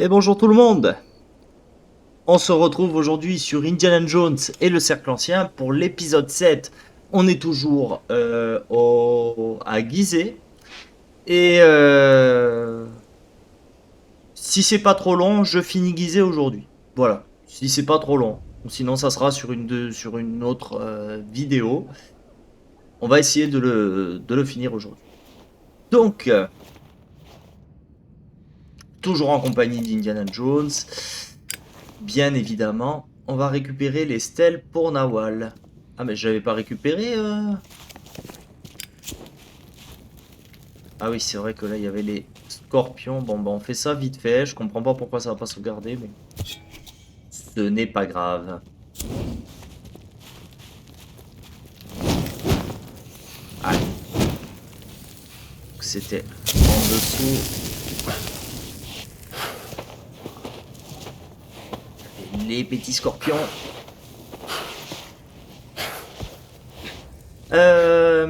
Et bonjour tout le monde. On se retrouve aujourd'hui sur Indiana Jones et le Cercle Ancien pour l'épisode 7. On est toujours à Gizeh. Et si c'est pas trop long, je finis Gizeh aujourd'hui. Voilà, si c'est pas trop long. Sinon ça sera sur sur une autre vidéo. On va essayer de le finir aujourd'hui. Donc, toujours en compagnie d'Indiana Jones. Bien évidemment, on va récupérer les stèles pour Nawal. Ah mais j'avais pas récupéré Ah oui, c'est vrai que là il y avait les scorpions. Bon bah on fait ça vite fait. Je comprends pas pourquoi ça va pas sauvegarder, mais ce n'est pas grave. Allez. C'était en dessous. Les petits scorpions. Euh...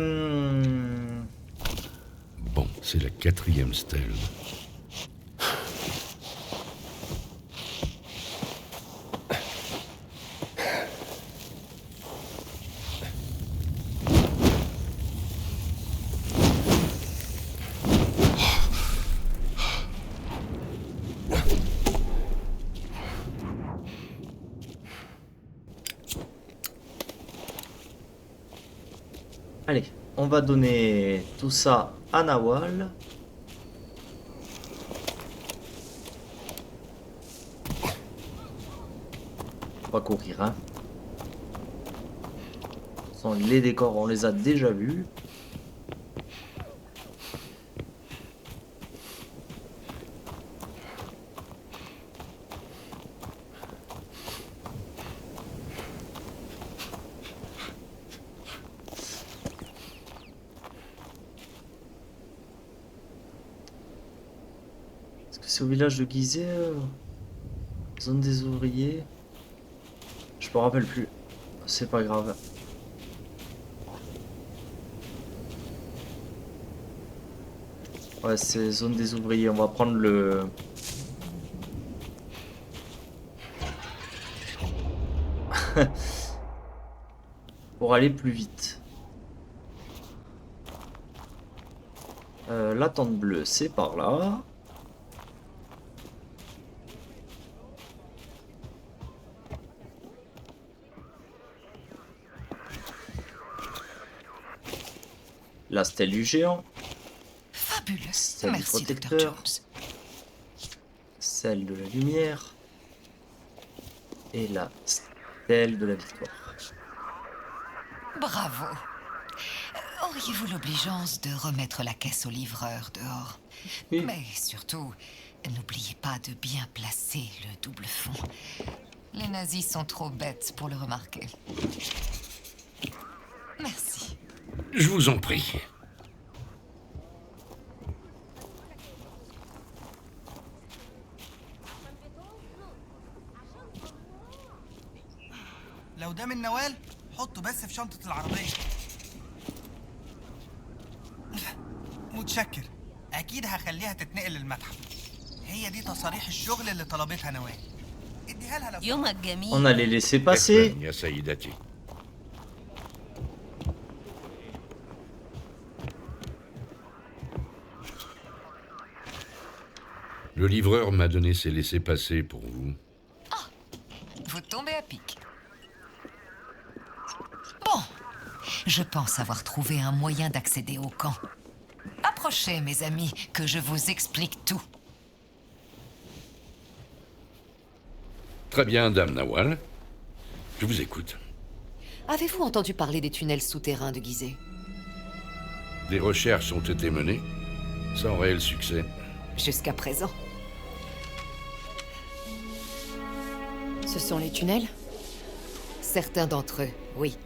Bon, c'est la 4e stèle. Allez, on va donner tout ça à Nawal. On va courir, hein. Les décors, on les a déjà vus. Est-ce que c'est au village de Gizeh, zone des ouvriers? Je me rappelle plus. C'est pas grave. Ouais, c'est zone des ouvriers. On va prendre le... pour aller plus vite. La tente bleue, c'est par là. La stèle du géant. Fabuleux. Celle du Merci, Dr. protecteur. Jones. Celle de la lumière. Et la stèle de la victoire. Bravo. Auriez-vous l'obligeance de remettre la caisse au livreur dehors? Oui. Mais surtout, n'oubliez pas de bien placer le double fond. Les nazis sont trop bêtes pour le remarquer. Merci. Je vous en prie. لو ده من نوال حطه بس في شنطة العربية. متشكر. أكيد هخليها تتنقل للمتحف. هي دي تصاريح الشغل اللي طلبتها نوال. اديها لها لو يومك جميل. On a les laissé passer. Ya Saïdati. Le livreur m'a donné ses laissez-passer pour vous. Vous tombez à pic. Bon, je pense avoir trouvé un moyen d'accéder au camp. Approchez, mes amis, que je vous explique tout. Très bien, Dame Nawal. Je vous écoute. Avez-vous entendu parler des tunnels souterrains de Gizeh? Des recherches ont été menées, sans réel succès. Jusqu'à présent. Ce sont les tunnels? Certains d'entre eux, oui.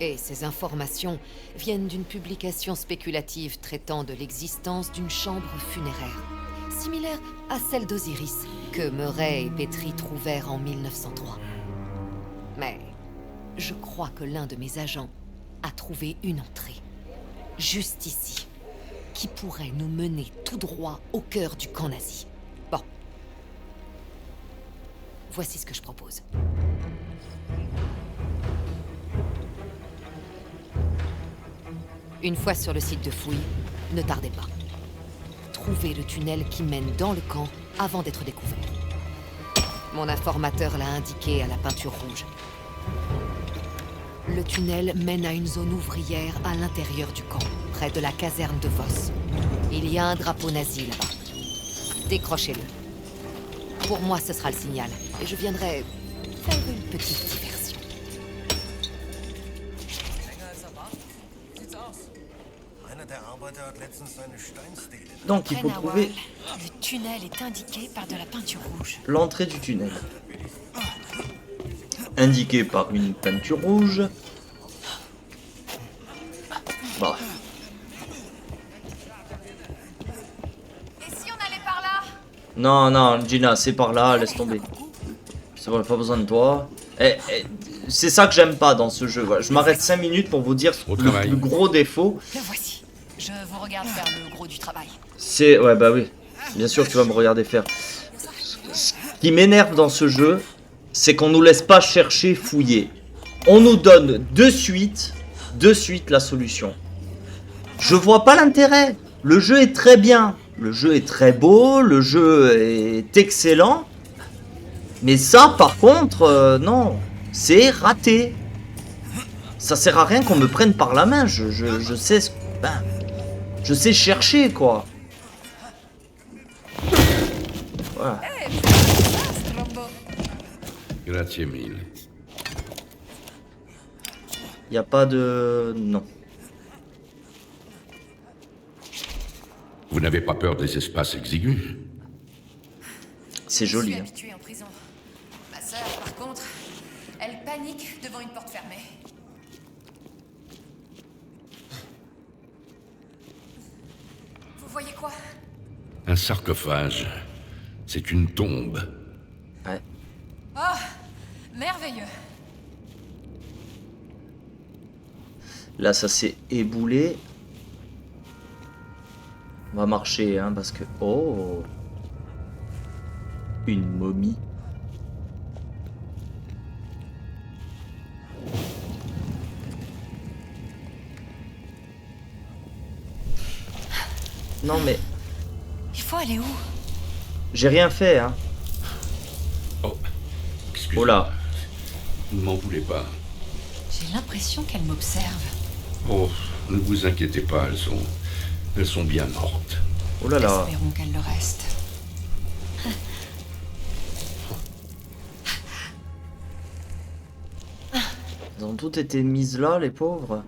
Et ces informations viennent d'une publication spéculative traitant de l'existence d'une chambre funéraire, similaire à celle d'Osiris, que Murray et Petrie trouvèrent en 1903. Mais je crois que l'un de mes agents a trouvé une entrée, juste ici, qui pourrait nous mener tout droit au cœur du camp nazi. Bon, Voici ce que je propose. Une fois sur le site de fouille, ne tardez pas. Trouvez le tunnel qui mène dans le camp avant d'être découvert. Mon informateur l'a indiqué à la peinture rouge. Le tunnel mène à une zone ouvrière à l'intérieur du camp, près de la caserne de Voss. Il y a un drapeau nazi là-bas. Décrochez-le. Pour moi, ce sera le signal, et je viendrai faire une petite diversion. Donc, il faut trouver Le tunnel est indiqué par de la peinture rouge. l'entrée du tunnel. Indiqué par une peinture rouge. Bah, Et si on allait par là? non, non, Gina, c'est par là, laisse tomber. C'est bon, pas besoin de toi. C'est ça que j'aime pas dans ce jeu. Voilà. Je m'arrête 5 minutes pour vous dire Au le travail. plus gros défaut. Le voici. Je vous regarde faire le gros du travail. C'est... Ouais, bah oui. Bien sûr que tu vas me regarder faire. Ce qui m'énerve dans ce jeu, c'est qu'on nous laisse pas chercher, fouiller. On nous donne de suite la solution. Je vois pas l'intérêt. Le jeu est très bien. Le jeu est très beau. Le jeu est excellent. Mais ça, par contre, non. C'est raté. Ça sert à rien qu'on me prenne par la main. Je sais ce... Ben, je sais chercher, quoi. Voilà. Grazie mille. Y a pas de... Non. Vous n'avez pas peur des espaces exigus? C'est Je joli. suis Hein. habituée en prison. Ma sœur, par contre, elle panique devant une porte fermée. Vous voyez quoi? Un sarcophage. C'est une tombe. Ouais. Oh, merveilleux. Là, ça s'est éboulé. On va marcher, hein, parce que... Oh! Une momie. Non, mais... Il faut aller où? J'ai rien fait, hein. Oh, excusez-moi. Oh là. Ne m'en voulez pas. J'ai l'impression qu'elle m'observe. Oh, ne vous inquiétez pas, elles sont bien mortes. Oh là là. Espérons qu'elle le reste. Elles ont toutes été mises là, les pauvres.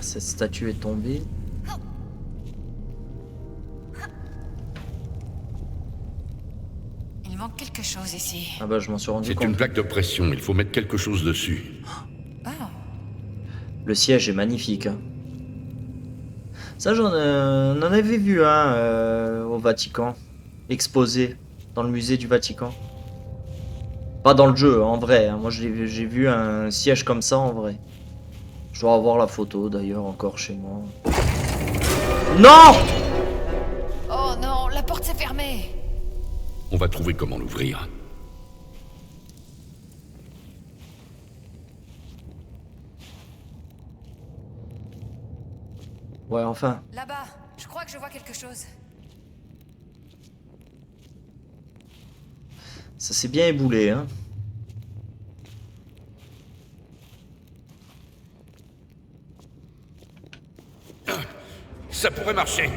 Cette statue est tombée. Il manque quelque chose ici. Ah bah je m'en suis rendu C'est compte. une plaque de pression, il faut mettre quelque chose dessus. Oh, Le siège est magnifique. Hein. Ça, on en avait vu au Vatican. Exposé dans le musée du Vatican. Pas dans le jeu, en vrai. Hein. Moi, j'ai vu un siège comme ça en vrai. Je dois avoir la photo d'ailleurs encore chez moi. Non! oh non, la porte s'est fermée. On va trouver comment l'ouvrir. Ouais, enfin. Là-bas, je crois que je vois quelque chose. Ça s'est bien éboulé, hein. Ça pourrait marcher.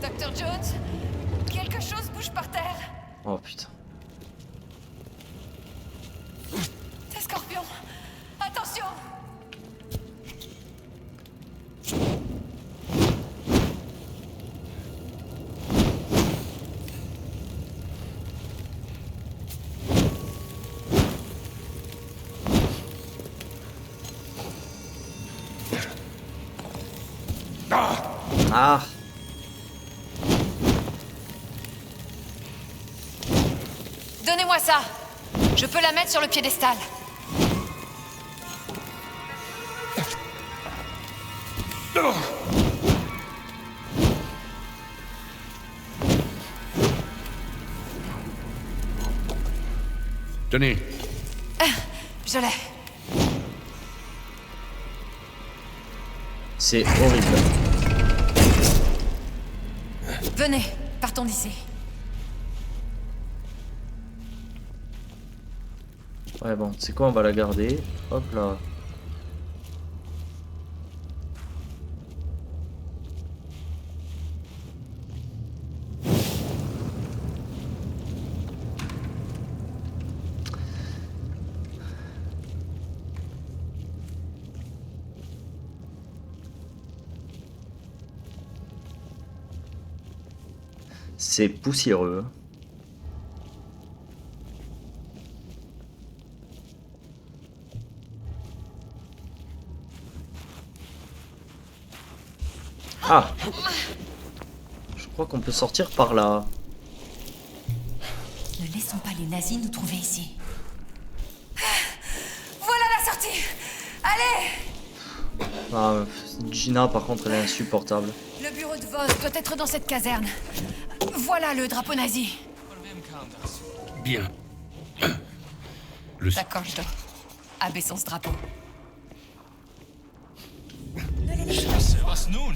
Dr. Jones, quelque chose bouge par terre. Oh putain. Des scorpions. Attention. Ah. Donnez-moi ça. Je peux la mettre sur le piédestal. Tenez, Je l'ai. C'est horrible. Venez, partons d'ici. Ouais, bon, c'est quoi, on va la garder. Hop là. C'est poussiéreux. Ah! Je crois qu'on peut sortir par là. Ne laissons pas les nazis nous trouver ici. Voilà la sortie. Allez. Ah, Gina, par contre, elle est insupportable. Le bureau de Voss doit être dans cette caserne. Voilà le drapeau nazi. bien. Le... D'accord, je dois. Abaissons ce drapeau. Was nun?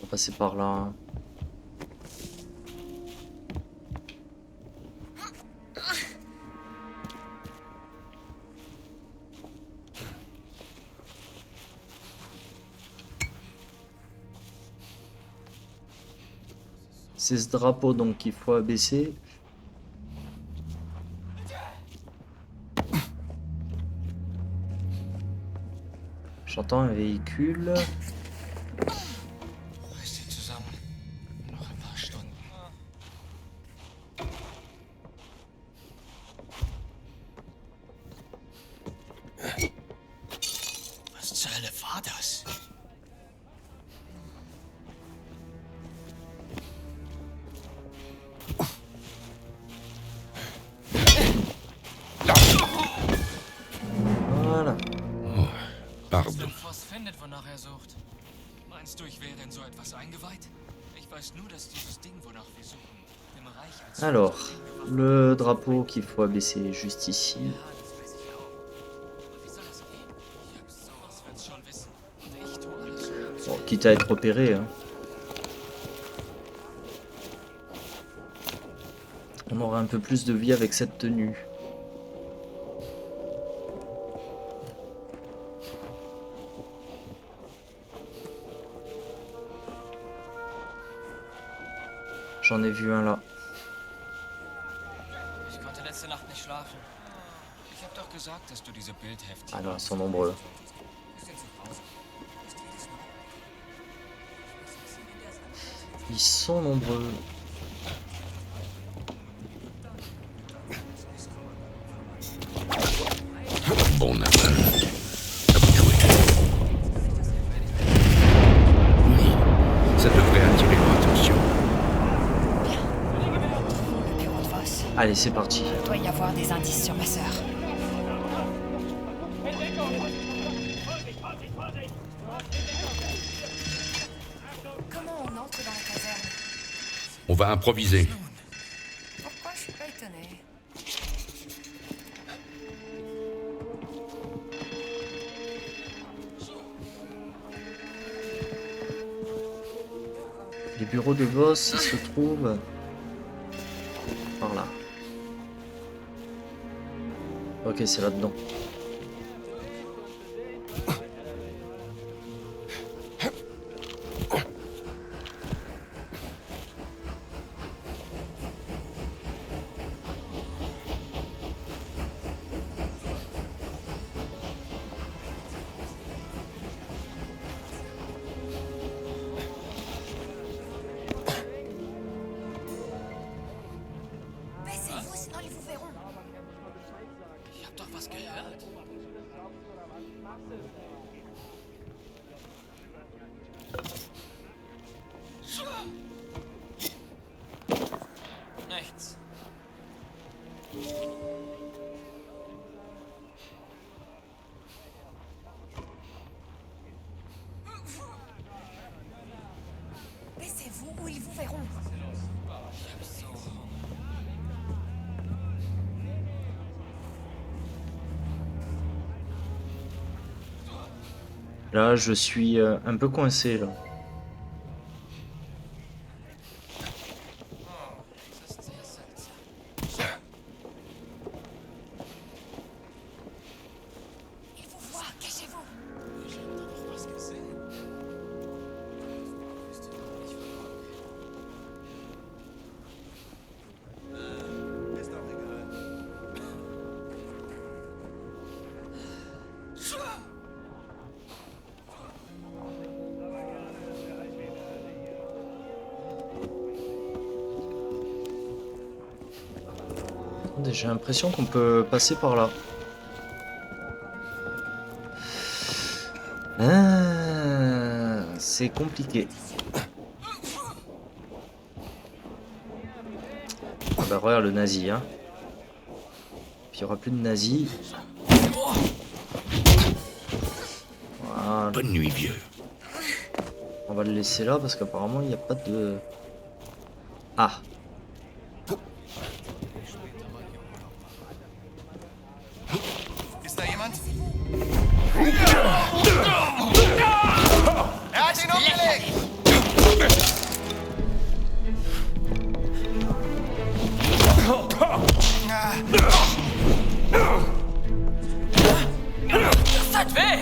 On va passer par là. C'est ce drapeau donc qu'il faut abaisser. J'entends un véhicule. Restez zusammen. Noch ein paar Stunden. Was zur Hölle war das? Voilà. Pardon. Voss findet, wonach er sucht. Meinst du, ich wäre in so etwas eingeweiht? Ich weiß nur, dass dieses Ding, wonach wir suchen, dem Reich als... Alors, le drapeau qu'il faut abaisser est juste ici. Ja, das weiß ich auch. Aber wie soll das gehen? Ja, sowas wird's schon wissen. Und ich tue alles. Bon, quitte à être repéré. Hein. On aura un peu plus de vie avec cette tenue. J'en ai vu un là. Ich konnte letzte Nacht nicht schlafen. Ich hab doch gesagt, dass du diese Bildhefte... Ah là, ils sont nombreux. Ils sont nombreux. Bon aval. À vous de jouer. Oui, ça devrait attirer leur attention. Le bureau de Voss. Allez, c'est parti. Il doit y avoir des indices sur ma sœur. Comment on entre dans la caserne? On va improviser. Pourquoi je suis pas étonnée? Les bureaux de Voss se trouvent par là. Ok, c'est là-dedans. Nichts. Baissez-vous ou ils vous verront. So. Là, je suis un peu coincé, là. Das ist sehr seltsam. Ils vous voient, cachez-vous. Ich hab da doch was gesehen. Bist du doch nicht verloren? J'ai l'impression qu'on peut passer par là. Ah, c'est compliqué. Ah bah regarde le nazi, hein. Puis il n'y aura plus de nazis. Voilà. Bonne nuit, vieux. On va le laisser là parce qu'apparemment il n'y a pas de... Ah. Ist da jemand? Er hat ihn umgelegt! Das tat weh!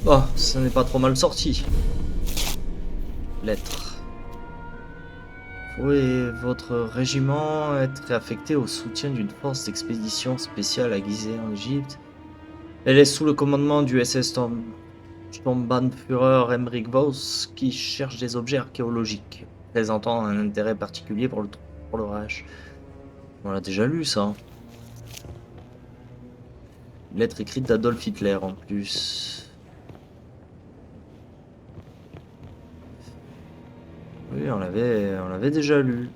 Oh, ça n'est pas trop mal sorti. Lettre. Vous et votre régiment être affecté au soutien d'une force d'expédition spéciale à Gizeh en Égypte. Elle est sous le commandement du SS Sturmbannführer Emmerich Voss qui cherche des objets archéologiques présentant un intérêt particulier pour le Reich. On l'a déjà lu ça. Une lettre écrite d'Adolf Hitler en plus. Oui, on l'avait déjà lu.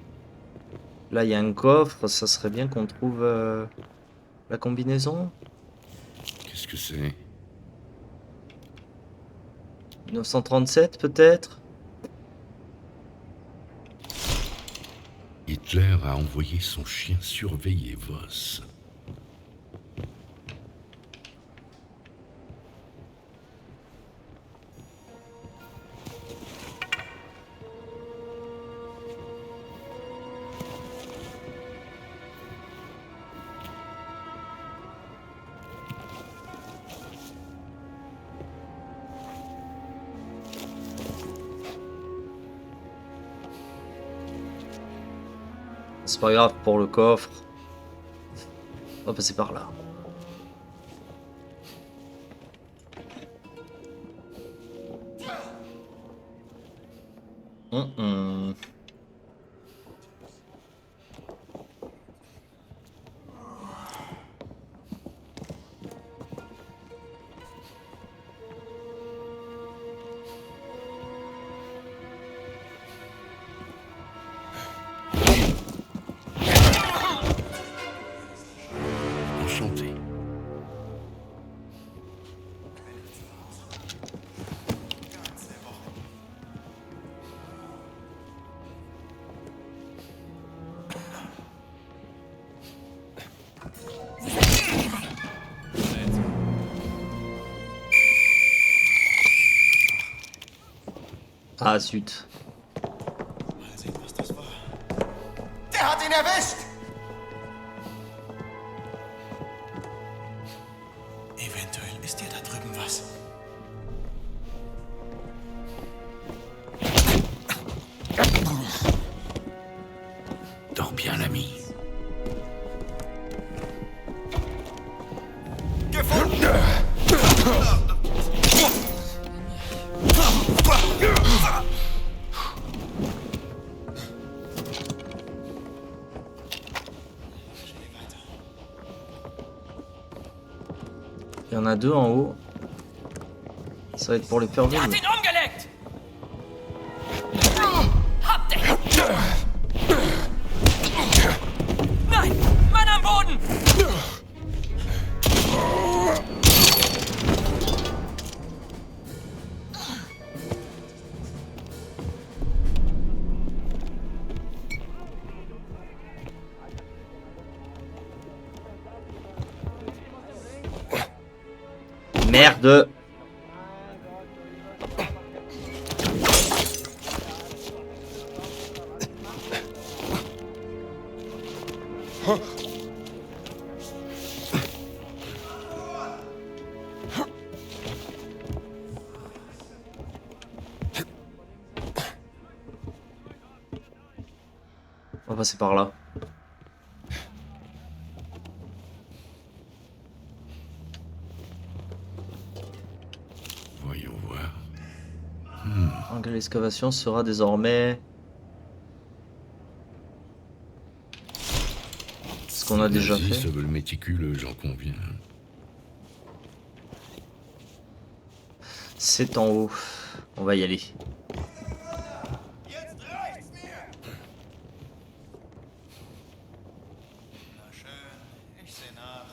Là, il y a un coffre, ça serait bien qu'on trouve la combinaison. Qu'est-ce que c'est? 1937 peut-être. Hitler a envoyé son chien surveiller Voss. C'est pas grave pour le coffre. On va passer par là. Hum. Enchanté. Ah zut. Mal sehen, was das war. Der hat ihn erwischt! Eventuell ist ja da drüben was. Dors bien, l'ami. Gefunden! a 2 en haut. Ça va être pour les faire Der hat venir. ihn umgelegt! Habt den! Nein! Mann am Boden! Merde! On va passer par là. Voyons voir. Donc l'excavation sera désormais ce qu'on a déjà Nazis fait. se veulent méticuleux, j'en conviens. C'est en haut. On va y aller. Na schön, ich seh nach.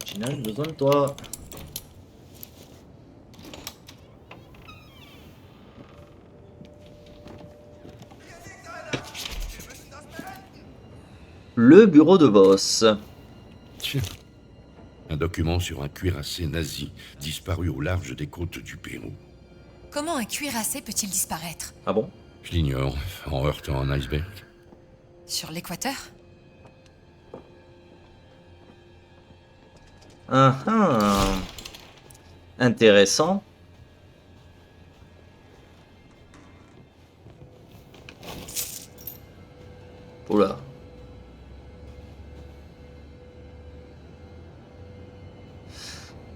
Gina, j'ai besoin de toi. Le bureau de Voss. Tiens. Un document sur un cuirassé nazi disparu au large des côtes du Pérou. Comment un cuirassé peut-il disparaître? Ah bon? Je l'ignore, en heurtant un iceberg. Sur l'équateur? Ah ah. Intéressant. Oula.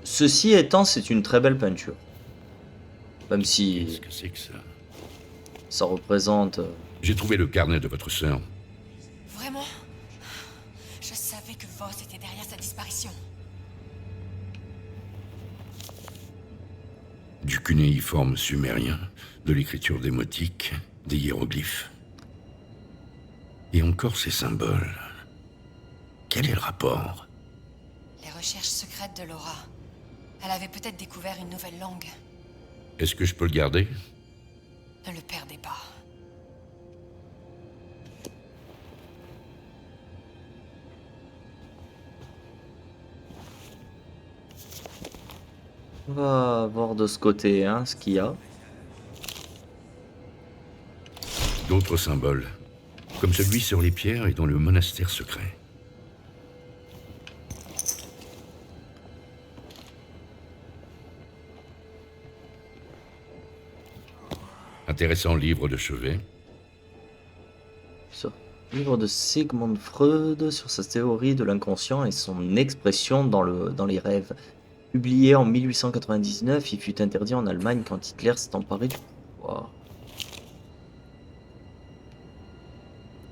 Ceci étant, c'est une très belle peinture. Même Qu'est-ce si que c'est que ça? ça représente... J'ai trouvé le carnet de votre sœur. Vraiment? Je savais que Voss était derrière sa disparition. Du cunéiforme sumérien, de l'écriture démotique, des hiéroglyphes. Et encore ces symboles. Quel est le rapport? Les recherches secrètes de Laura. Elle avait peut-être découvert une nouvelle langue. Est-ce que je peux le garder? Ne le perdez pas. On va voir de ce côté hein, ce qu'il y a. D'autres symboles, comme celui sur les pierres et dans le monastère secret. Intéressant livre de chevet. Ça. Livre de Sigmund Freud sur sa théorie de l'inconscient et son expression dans les rêves. Publié en 1899, il fut interdit en Allemagne quand Hitler s'est emparé du pouvoir.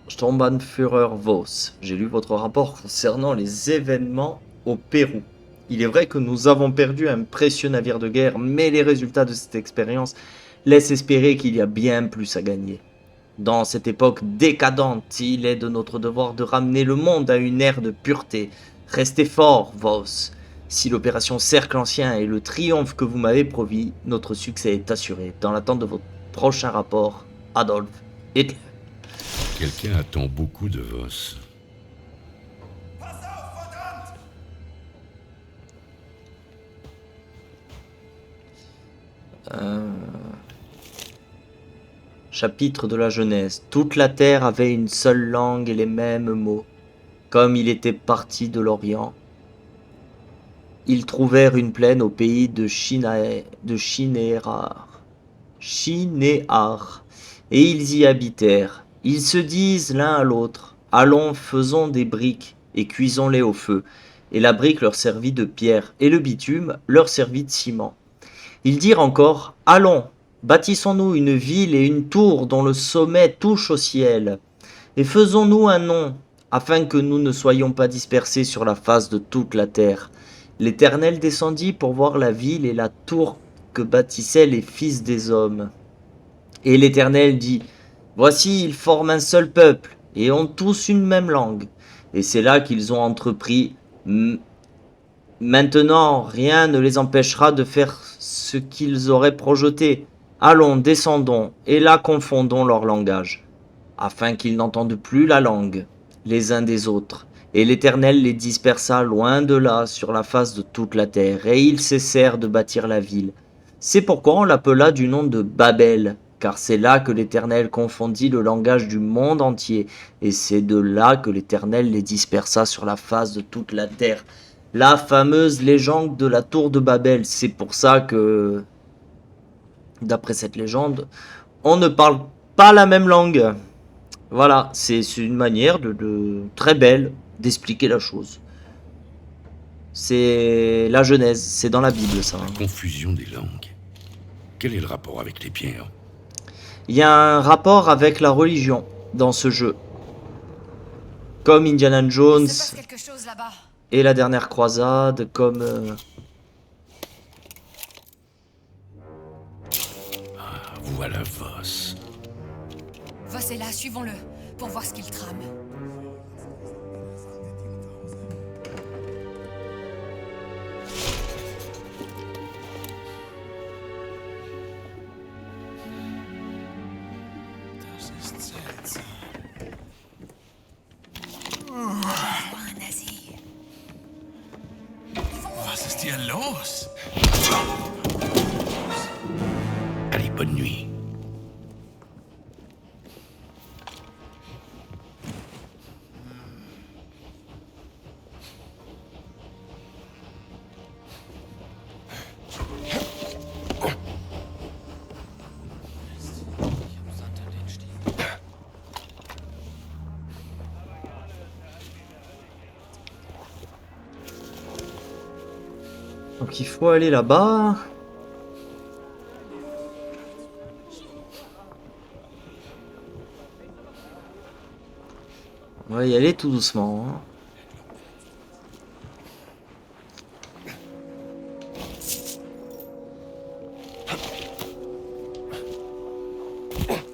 Sturmbannführer Voss, j'ai lu votre rapport concernant les événements au Pérou. Il est vrai que nous avons perdu un précieux navire de guerre, mais les résultats de cette expérience laissent espérer qu'il y a bien plus à gagner. Dans cette époque décadente, il est de notre devoir de ramener le monde à une ère de pureté. Restez fort, Voss. Si l'opération Cercle Ancien est le triomphe que vous m'avez promis, notre succès est assuré. Dans l'attente de votre prochain rapport, Adolf Hitler. Quelqu'un attend beaucoup de Voss. Chapitre de la Genèse. Toute la terre avait une seule langue et les mêmes mots. Comme il était parti de l'Orient, ils trouvèrent une plaine au pays de Shinéar, et ils y habitèrent. Ils se disent l'un à l'autre, allons, faisons des briques et cuisons-les au feu. Et la brique leur servit de pierre, et le bitume leur servit de ciment. Ils dirent encore, « Allons, bâtissons-nous une ville et une tour dont le sommet touche au ciel, et faisons-nous un nom, afin que nous ne soyons pas dispersés sur la face de toute la terre. » L'Éternel descendit pour voir la ville et la tour que bâtissaient les fils des hommes. Et l'Éternel dit, « Voici, ils forment un seul peuple, et ont tous une même langue. » Et c'est là qu'ils ont entrepris. Maintenant, rien ne les empêchera de faire ce qu'ils auraient projeté. Allons, descendons, et là confondons leur langage, afin qu'ils n'entendent plus la langue, les uns des autres. Et l'Éternel les dispersa loin de là, sur la face de toute la terre, et ils cessèrent de bâtir la ville. C'est pourquoi on l'appela du nom de Babel, car c'est là que l'Éternel confondit le langage du monde entier, et c'est de là que l'Éternel les dispersa sur la face de toute la terre. La fameuse légende de la tour de Babel, c'est pour ça que, d'après cette légende, on ne parle pas la même langue. Voilà, c'est une manière très belle d'expliquer la chose. C'est la Genèse, c'est dans la Bible ça. Confusion des langues. Quel est le rapport avec les pierres? Il y a un rapport avec la religion dans ce jeu. Comme Indiana Jones Il se passe quelque chose là-bas. et la dernière croisade, comme... Voilà Voss. Voss est là, suivons-le, pour voir ce qu'il trame. Das ist seltsam. Un nazi. Was ist hier los? Allez, bonne nuit. Donc il faut aller là-bas. On va y aller tout doucement. Hein.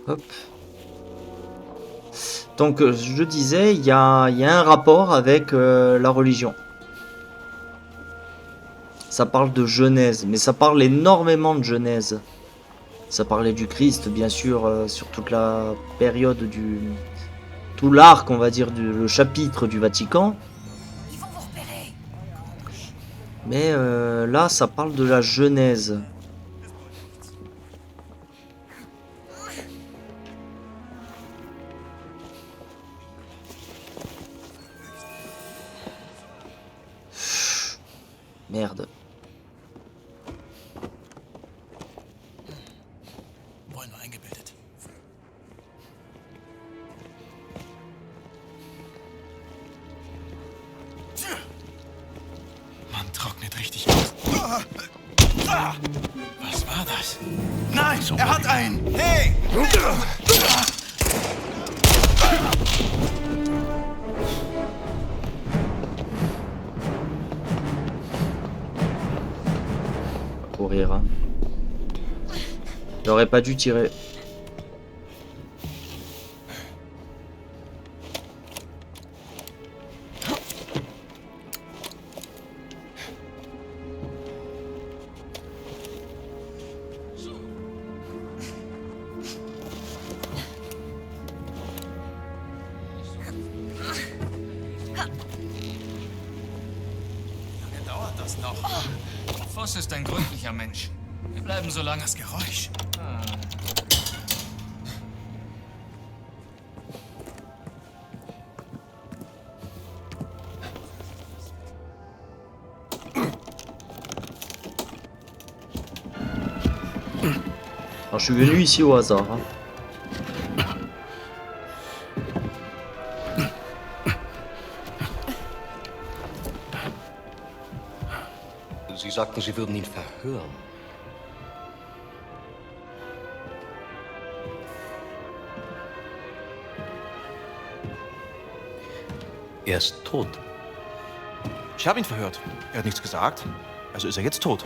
Hop. Donc je disais, il y a un rapport avec la religion. Ça parle de Genèse, mais ça parle énormément de Genèse. Ça parlait du Christ, bien sûr, sur toute la période du... Tout l'arc, on va dire, le chapitre du Vatican. Ils vont vous repérer. Mais là, ça parle de la Genèse. Merde. Wohl nur eingebildet. Man trocknet richtig aus. Was war das? Nein, er hat einen! Hey! Courir. Hein. J'aurais pas dû tirer. Wie lange dauert das noch? Voss ist ein gründlicher Mensch. Wir bleiben so lange. Das Geräusch. Alors, je suis venu ici au hasard. Hein. Sie sagten, Sie würden ihn verhören. Er ist tot. Ich habe ihn verhört. Er hat nichts gesagt. Also ist er jetzt tot.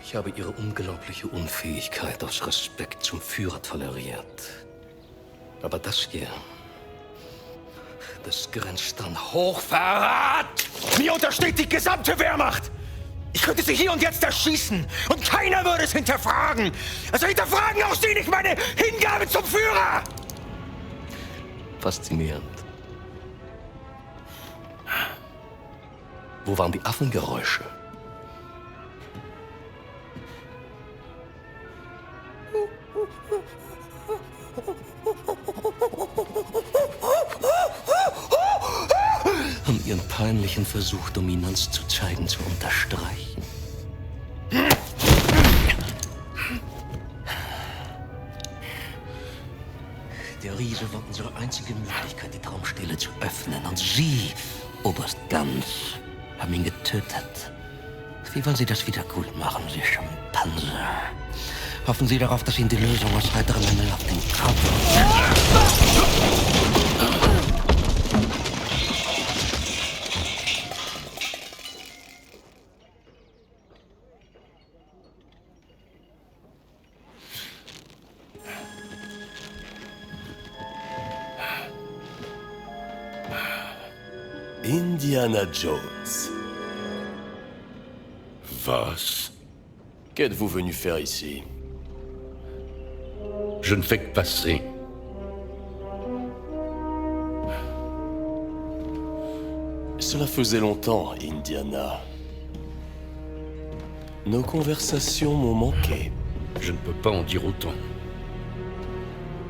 Ich habe Ihre unglaubliche Unfähigkeit aus Respekt zum Führer toleriert. Aber das hier, das grenzt an Hochverrat! Mir untersteht die gesamte Wehrmacht! Ich könnte sie hier und jetzt erschießen und keiner würde es hinterfragen! Also hinterfragen auch Sie nicht meine Hingabe zum Führer! Faszinierend. Wo waren die Affengeräusche? Um Ihren peinlichen Versuch, Dominanz zu zeigen, zu unterstreichen. Der Riese war unsere einzige Möglichkeit, die Traumstele zu öffnen. Und Sie, Oberst Ganz, haben ihn getötet. Wie wollen Sie das wieder gut machen, Sie Schimpanse? Hoffen Sie darauf, dass Ihnen die Lösung aus heiterem Himmel auf den Kopf... Indiana Jones. Was? Qu'êtes-vous venu faire ici? Je ne fais que passer. Cela faisait longtemps, Indiana. Nos conversations m'ont manqué. Je ne peux pas en dire autant.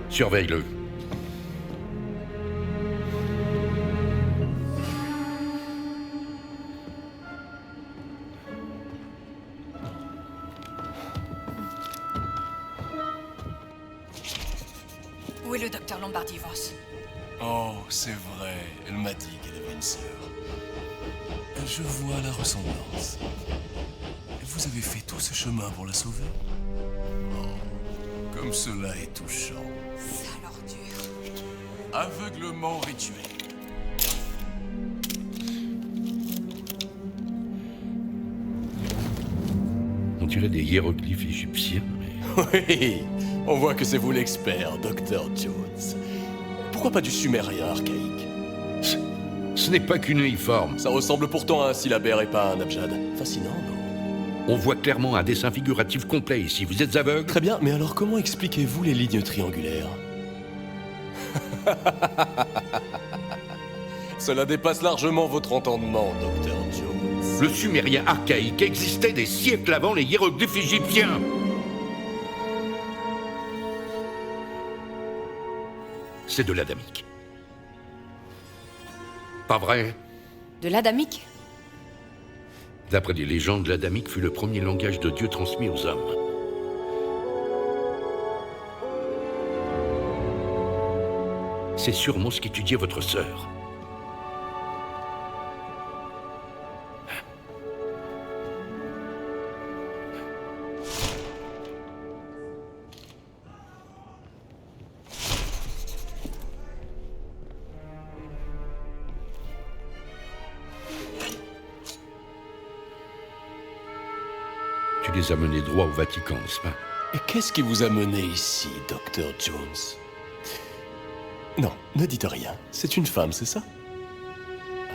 Surveille-le. Où est le docteur Lombardi-Voss? Oh, c'est vrai. Elle m'a dit qu'elle avait une sœur. Je vois la ressemblance. Vous avez fait tout ce chemin pour la sauver? Oh, comme cela est touchant. Sale ordure. Aveuglement rituel. On dirait des hiéroglyphes égyptiens, mais... Oui, on voit que c'est vous l'expert, Dr. Jones. Pourquoi pas du sumérien archaïque? Ce n'est pas qu'uniforme. Ça ressemble pourtant à un syllabaire et pas à un abjad. Fascinant, non? On voit clairement un dessin figuratif complet ici. Vous êtes aveugle? Très bien, mais alors comment expliquez-vous les lignes triangulaires? Cela dépasse largement votre entendement, Dr. Jones. Le sumérien archaïque existait des siècles avant les hiéroglyphes égyptiens. C'est de l'adamique. Pas vrai? De l'adamique? D'après les légendes, l'adamique fut le premier langage de Dieu transmis aux hommes. C'est sûrement ce qu'étudiait votre sœur. Tu les as menés droit au Vatican, n'est-ce pas? Et qu'est-ce qui vous a mené ici, Dr. Jones? Non, ne dites rien. C'est une femme, c'est ça? Ah.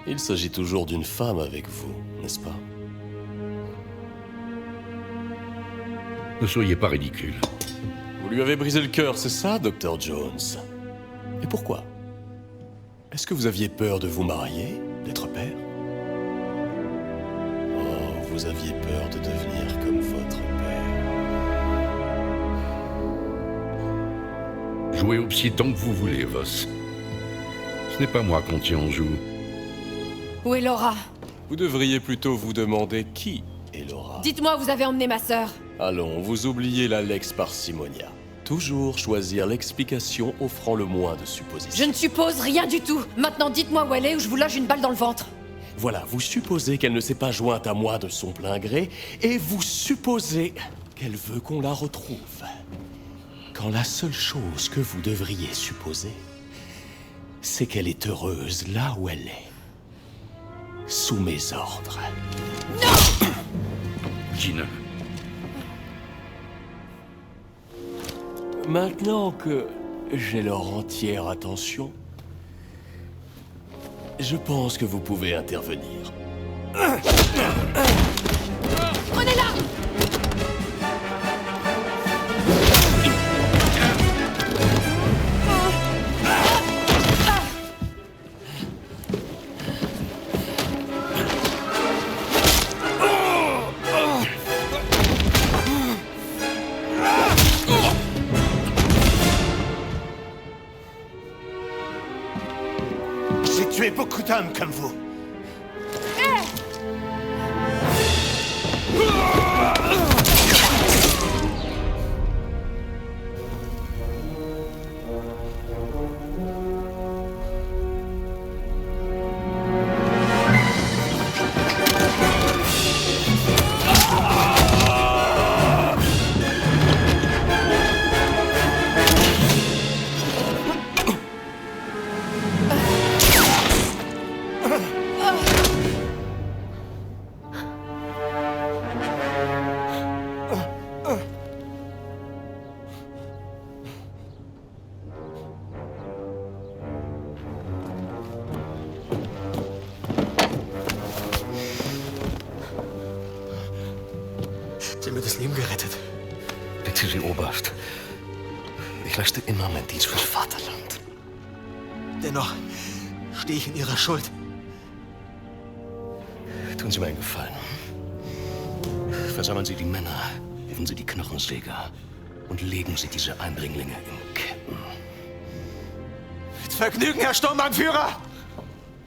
Il s'agit toujours d'une femme avec vous, n'est-ce pas? Ne soyez pas ridicule. Vous lui avez brisé le cœur, c'est ça, Dr. Jones? Et pourquoi? Est-ce que vous aviez peur de vous marier, d'être père? Oh, vous aviez peur de devenir comme votre père. Jouez au psy tant que vous voulez, Voss. Ce n'est pas moi qu'on tient en joue. Où est Laura? Vous devriez plutôt vous demander qui est Laura. Dites-moi où vous avez emmené ma sœur. Allons, vous oubliez la lex parcimonia. Toujours choisir l'explication offrant le moins de suppositions. Je ne suppose rien du tout. Maintenant, dites-moi où elle est ou je vous loge une balle dans le ventre. Voilà, vous supposez qu'elle ne s'est pas jointe à moi de son plein gré, et vous supposez qu'elle veut qu'on la retrouve. quand la seule chose que vous devriez supposer, c'est qu'elle est heureuse là où elle est. Sous mes ordres. Gina. Maintenant que j'ai leur entière attention, je pense que vous pouvez intervenir. Prenez-la! J'ai tué beaucoup d'hommes comme vous. Sie haben mir das Leben gerettet. Bitte, Sie, Oberst. Ich leiste immer meinen Dienst fürs Vaterland. Dennoch stehe ich in Ihrer Schuld. Tun Sie mir einen Gefallen. Versammeln Sie die Männer, rufen Sie die Knochensäger und legen Sie diese Eindringlinge in Ketten. Mit Vergnügen, Herr Sturmbannführer!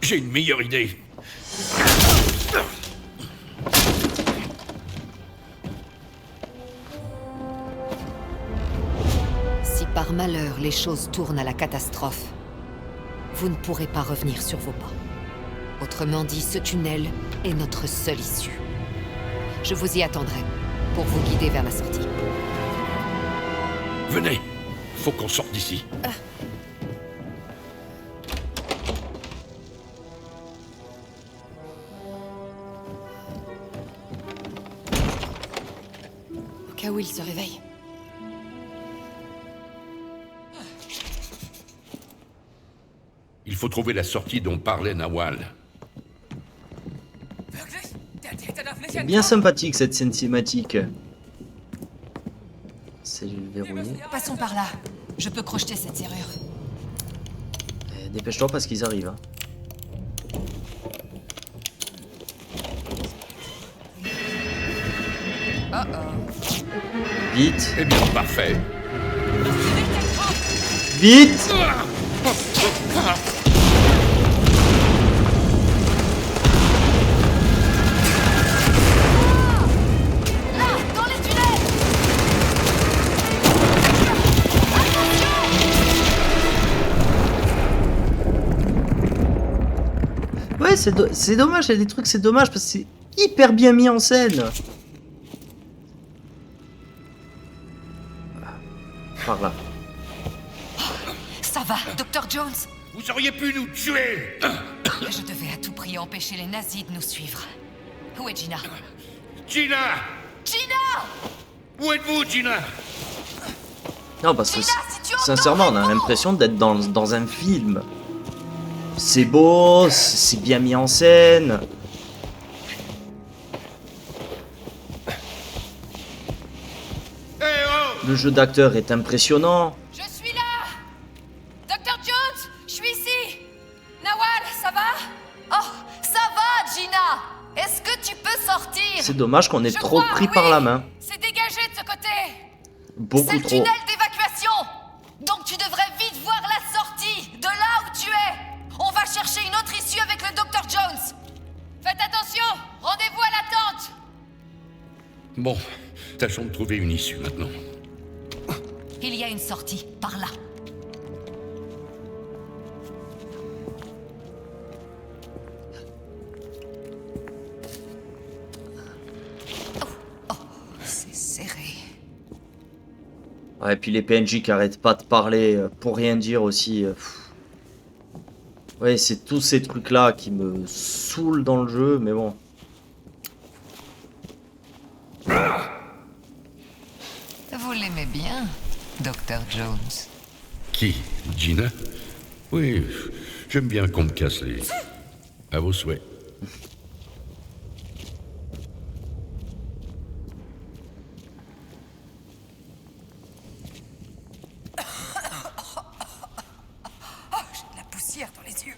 J'ai une meilleure idée. Si par malheur les choses tournent à la catastrophe, vous ne pourrez pas revenir sur vos pas. Autrement dit, ce tunnel est notre seule issue. Je vous y attendrai pour vous guider vers la sortie. Venez, faut qu'on sorte d'ici. Au cas où il se réveille. Il faut trouver la sortie dont parlait Nawal. C'est bien sympathique cette scène cinématique. C'est verrouillé. Passons par là. Je peux crocheter cette serrure. Dépêche-toi parce qu'ils arrivent. Hein. Vite. Eh bien, parfait. Vite. Ouais, c'est dommage, il y a des trucs, c'est dommage parce que c'est hyper bien mis en scène. Par là. Ça va, Dr. Jones? Vous auriez pu nous tuer. Je devais à tout prix empêcher les nazis de nous suivre. Où est Gina? Gina! Gina! Où êtes-vous, Gina? Non, parce que Gina, si tu entends, sincèrement, on a l'impression d'être dans un film. C'est beau, c'est bien mis en scène. Le jeu d'acteur est impressionnant. Je suis là! Dr. Jones, je suis ici! Nawal, ça va? Oh, ça va, Gina! Est-ce que tu peux sortir? C'est dommage qu'on ait Je trop crois, pris oui. par la main. C'est dégagé de ce côté! Beaucoup C'est le trop. tunnel d'évacuation! Donc tu devrais vite voir la sortie de là où tu es! On va chercher une autre issue avec le Dr. Jones! Faites attention! Rendez-vous à la tente! Bon, tâchons de trouver une issue maintenant. Il y a une sortie, par là. Oh, c'est serré. Ouais, et puis les PNJ qui arrêtent pas de parler pour rien dire aussi. Ouais, c'est tous ces trucs-là qui me saoulent dans le jeu, mais bon. Vous l'aimez bien, Dr. Jones. Qui? Gina? Oui, j'aime bien qu'on me casse les... À vos souhaits. J'ai de la poussière dans les yeux.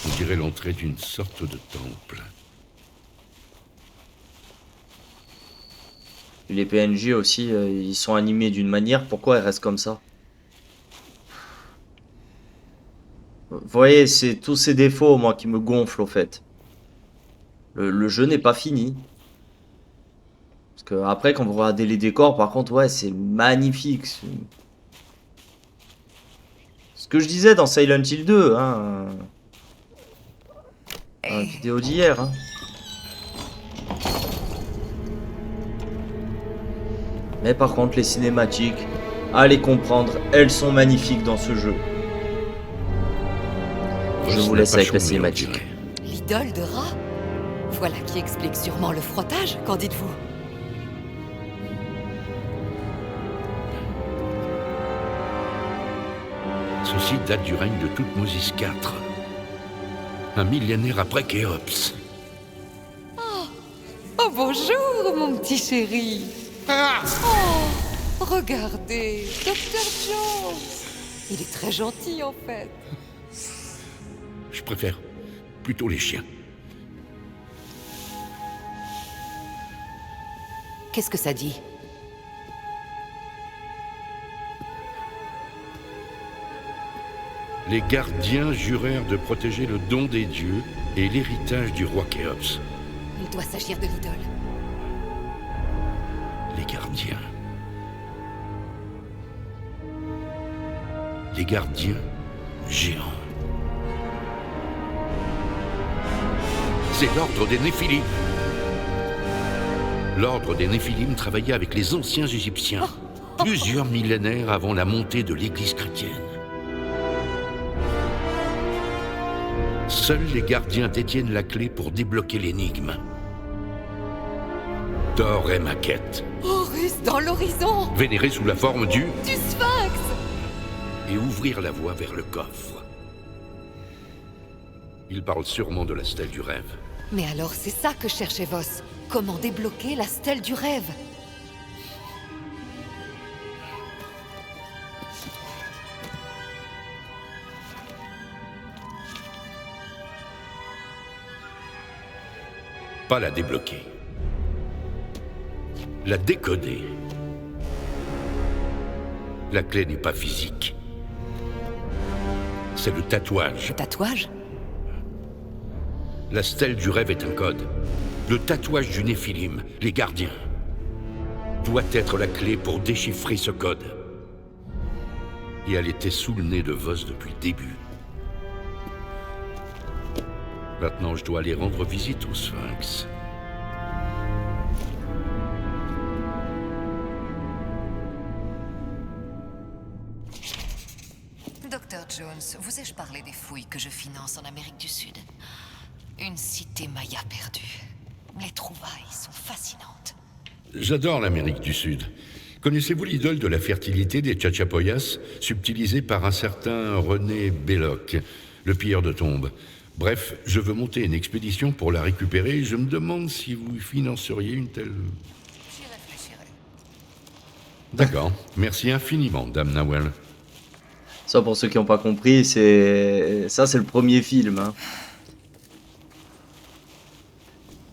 On dirait l'entrée d'une sorte de temple. Les PNJ aussi, ils sont animés d'une manière, pourquoi ils restent comme ça? Vous voyez, c'est tous ces défauts, moi, qui me gonflent, au fait. Le jeu n'est pas fini. Parce que après, quand vous regardez les décors, par contre, ouais, c'est magnifique. Ce que je disais dans Silent Hill 2, hein. La vidéo d'hier, hein. Mais par contre, les cinématiques, allez comprendre, elles sont magnifiques dans ce jeu. Je vous laisse avec la cinématique. L'idole de rat? Voilà qui explique sûrement le frottage, qu'en dites-vous? Ceci date du règne de Toutmosis IV. Un millénaire après Khéops. Oh bonjour, mon petit chéri. Oh, regardez, Dr. Jones. Il est très gentil, en fait. Je préfère plutôt les chiens. Qu'est-ce que ça dit? Les gardiens jurèrent de protéger le don des dieux et l'héritage du roi Khéops. Il doit s'agir de l'idole. Les gardiens. Les gardiens géants. C'est l'ordre des Néphilim. L'ordre des Néphilim travaillait avec les anciens Égyptiens, plusieurs millénaires avant la montée de l'Église chrétienne. Seuls les gardiens détiennent la clé pour débloquer l'énigme. Thor est ma quête. Horus dans l'horizon! Vénéré sous la forme du Sphinx! Et ouvrir la voie vers le coffre. Il parle sûrement de la stèle du rêve. Mais alors c'est ça que cherchait Voss. Comment débloquer la stèle du rêve? Pas la débloquer. La décoder. La clé n'est pas physique. C'est le tatouage. Le tatouage? La stèle du rêve est un code. Le tatouage du Néphilim, les gardiens, doit être la clé pour déchiffrer ce code. Et elle était sous le nez de Voss depuis le début. Maintenant, je dois aller rendre visite au Sphinx. Dr. Jones, vous ai-je parlé des fouilles que je finance en Amérique du Sud? Une cité maya perdue. Les trouvailles sont fascinantes. J'adore l'Amérique du Sud. Connaissez-vous l'idole de la fertilité des Chachapoyas, subtilisée par un certain René Belloc, le pilleur de tombes? Bref, je veux monter une expédition pour la récupérer et je me demande si vous financeriez une telle... J'y réfléchirai. D'accord. Merci infiniment, Dame Nawel. Ça, pour ceux qui n'ont pas compris, c'est... Ça, c'est le premier film, hein.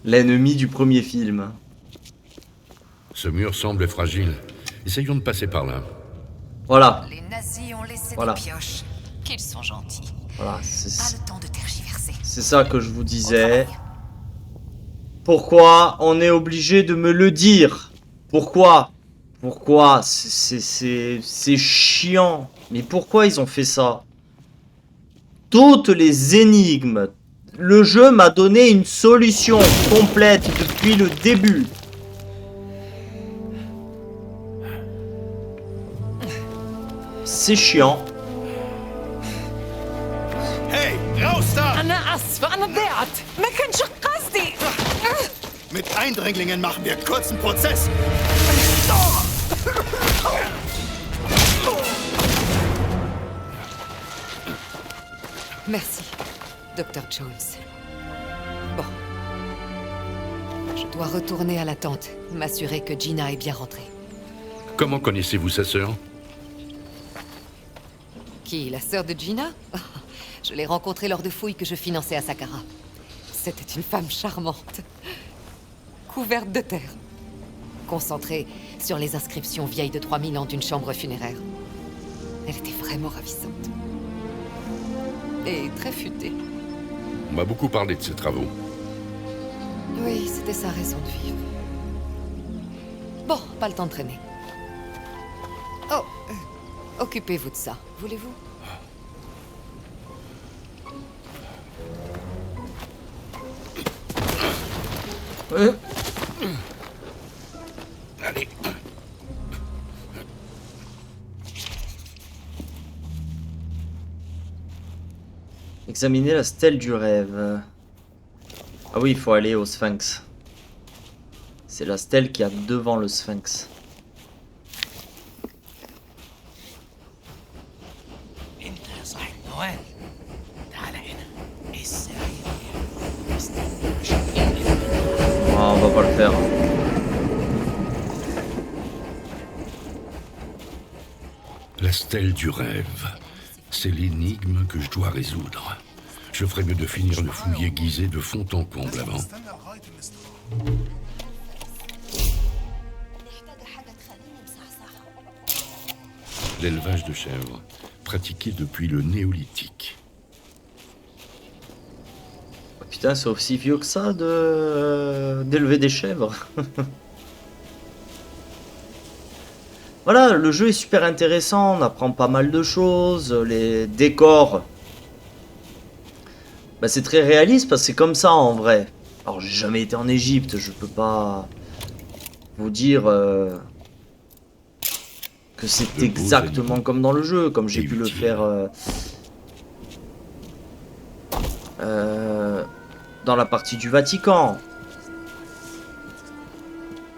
L'ennemi du premier film. Ce mur semble fragile. Essayons de passer par là. Voilà. Les nazis ont laissé Voilà. des pioches. Qu'ils sont gentils. Voilà, Pas le temps de tergiverser. c'est ça que je vous disais. Pourquoi on est obligé de me le dire? Pourquoi? Pourquoi? C'est chiant. Mais pourquoi ils ont fait ça? Toutes les énigmes. Le jeu m'a donné une solution complète depuis le début. C'est chiant. Hey, raus da! أنا آسفة أنا ضيعت ما كانش قصدي. Mit Eindringlingen machen wir kurzen Prozess. Merci, Dr. Jones. Bon. Je dois retourner à la tente, m'assurer que Gina est bien rentrée. Comment connaissez-vous sa sœur? Qui, la sœur de Gina? Je l'ai rencontrée lors de fouilles que je finançais à Saqqara. C'était une femme charmante. Couverte de terre. Concentrée sur les inscriptions vieilles de 3000 ans d'une chambre funéraire. Elle était vraiment ravissante. Et très futée. On m'a beaucoup parlé de ses travaux. Oui, c'était sa raison de vivre. Bon, pas le temps de traîner. Oh, occupez-vous de ça, voulez-vous? Allez. Examiner la stèle du rêve. Ah oui, il faut aller au Sphinx. C'est la stèle qui a devant le Sphinx. نوال تعال هنا. ايه السرير؟ Ah, on va pas le faire. La stèle du rêve. C'est l'énigme que je dois résoudre. Je ferais mieux de finir le fouiller aiguisé de fond en comble avant. L'élevage de chèvres, pratiqué depuis le néolithique. Putain, c'est aussi vieux que ça d'élever des chèvres. Voilà, le jeu est super intéressant, on apprend pas mal de choses, les décors, bah, c'est très réaliste parce que c'est comme ça en vrai. Alors j'ai jamais été en Égypte, je peux pas vous dire que c'est exactement comme dans le jeu, comme j'ai pu le faire dans la partie du Vatican.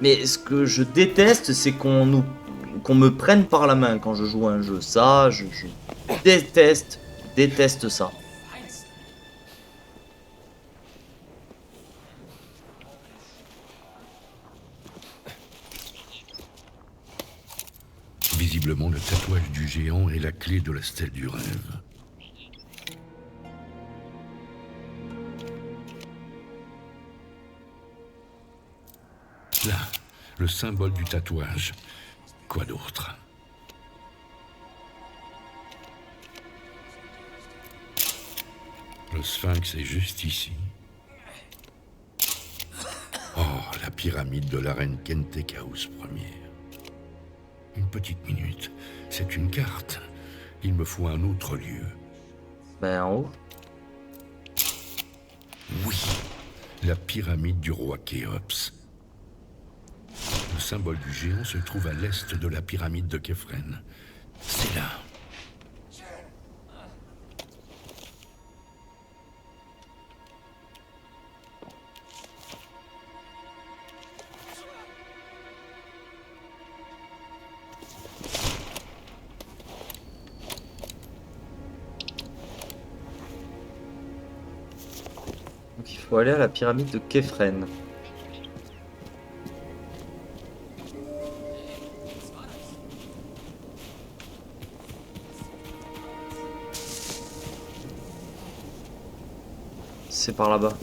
Mais ce que je déteste, c'est qu'on me prenne par la main quand je joue à un jeu. Ça, je déteste ça. Visiblement, le tatouage du géant est la clé de la stèle du rêve. Là, le symbole du tatouage. Quoi d'autre? Le sphinx est juste ici. Oh, la pyramide de la reine Kentékaous Ier. Une petite minute. C'est une carte. Il me faut un autre lieu. Ben en haut. Oui, la pyramide du roi Khéops. Le symbole du géant se trouve à l'est de la pyramide de Képhren. C'est là. Donc il faut aller à la pyramide de Képhren. C'est par là-bas.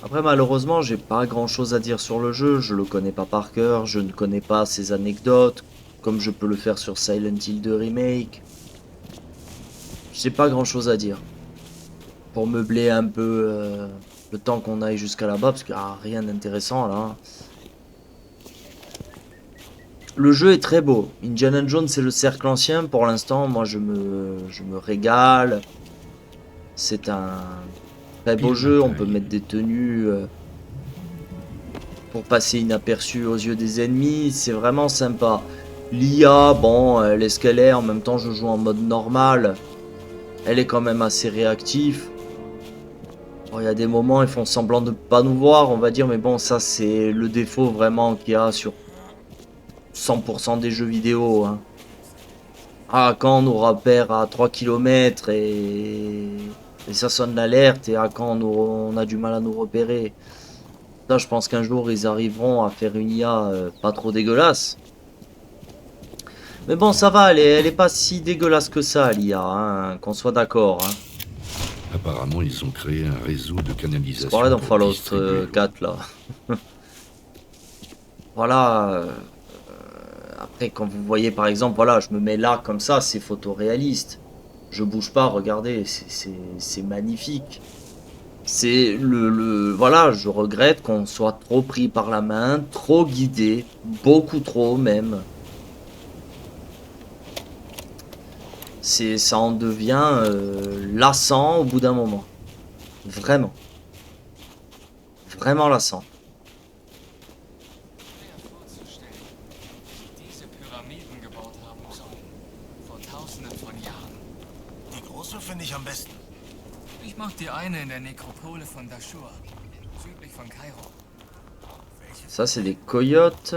Après, malheureusement, j'ai pas grand chose à dire sur le jeu. Je le connais pas par cœur. Je ne connais pas ses anecdotes. Comme je peux le faire sur Silent Hill 2 Remake. J'ai pas grand chose à dire. Pour meubler un peu le temps qu'on aille jusqu'à là-bas. Parce qu'il n'y a rien d'intéressant là. Le jeu est très beau. Indiana Jones, c'est le cercle ancien. Pour l'instant, moi, je me régale. C'est un très beau jeu. On peut mettre des tenues pour passer inaperçu aux yeux des ennemis. C'est vraiment sympa. L'IA, bon, elle est ce qu'elle est. En même temps, je joue en mode normal. Elle est quand même assez réactive. Il y a des moments, ils font semblant de pas nous voir, on va dire. Mais bon, ça, c'est le défaut vraiment qu'il y a sur 100% des jeux vidéo. Hein. Ah, quand on nous repère à 3 km et ça sonne l'alerte, et à quand on a du mal à nous repérer. Là, je pense qu'un jour, ils arriveront à faire une IA pas trop dégueulasse. Mais bon, ça va, elle est pas si dégueulasse que ça, l'IA, hein, qu'on soit d'accord. Hein. Apparemment, ils ont créé un réseau de canalisation. C'est pareil dans Fallout 4, là. Voilà. Après, quand vous voyez, par exemple, voilà, je me mets là, comme ça, c'est photoréaliste. Je bouge pas, regardez, c'est magnifique. C'est voilà, je regrette qu'on soit trop pris par la main, trop guidé, beaucoup trop même. Ça en devient lassant au bout d'un moment. Vraiment. Vraiment lassant. Diese Pyramiden gebaut haben sollen. Vor tausenden von Jahren. Die große finde ich am besten. Ich mag die eine in der Nekropole von Dashur, südlich von Kairo. Ça, c'est des coyotes.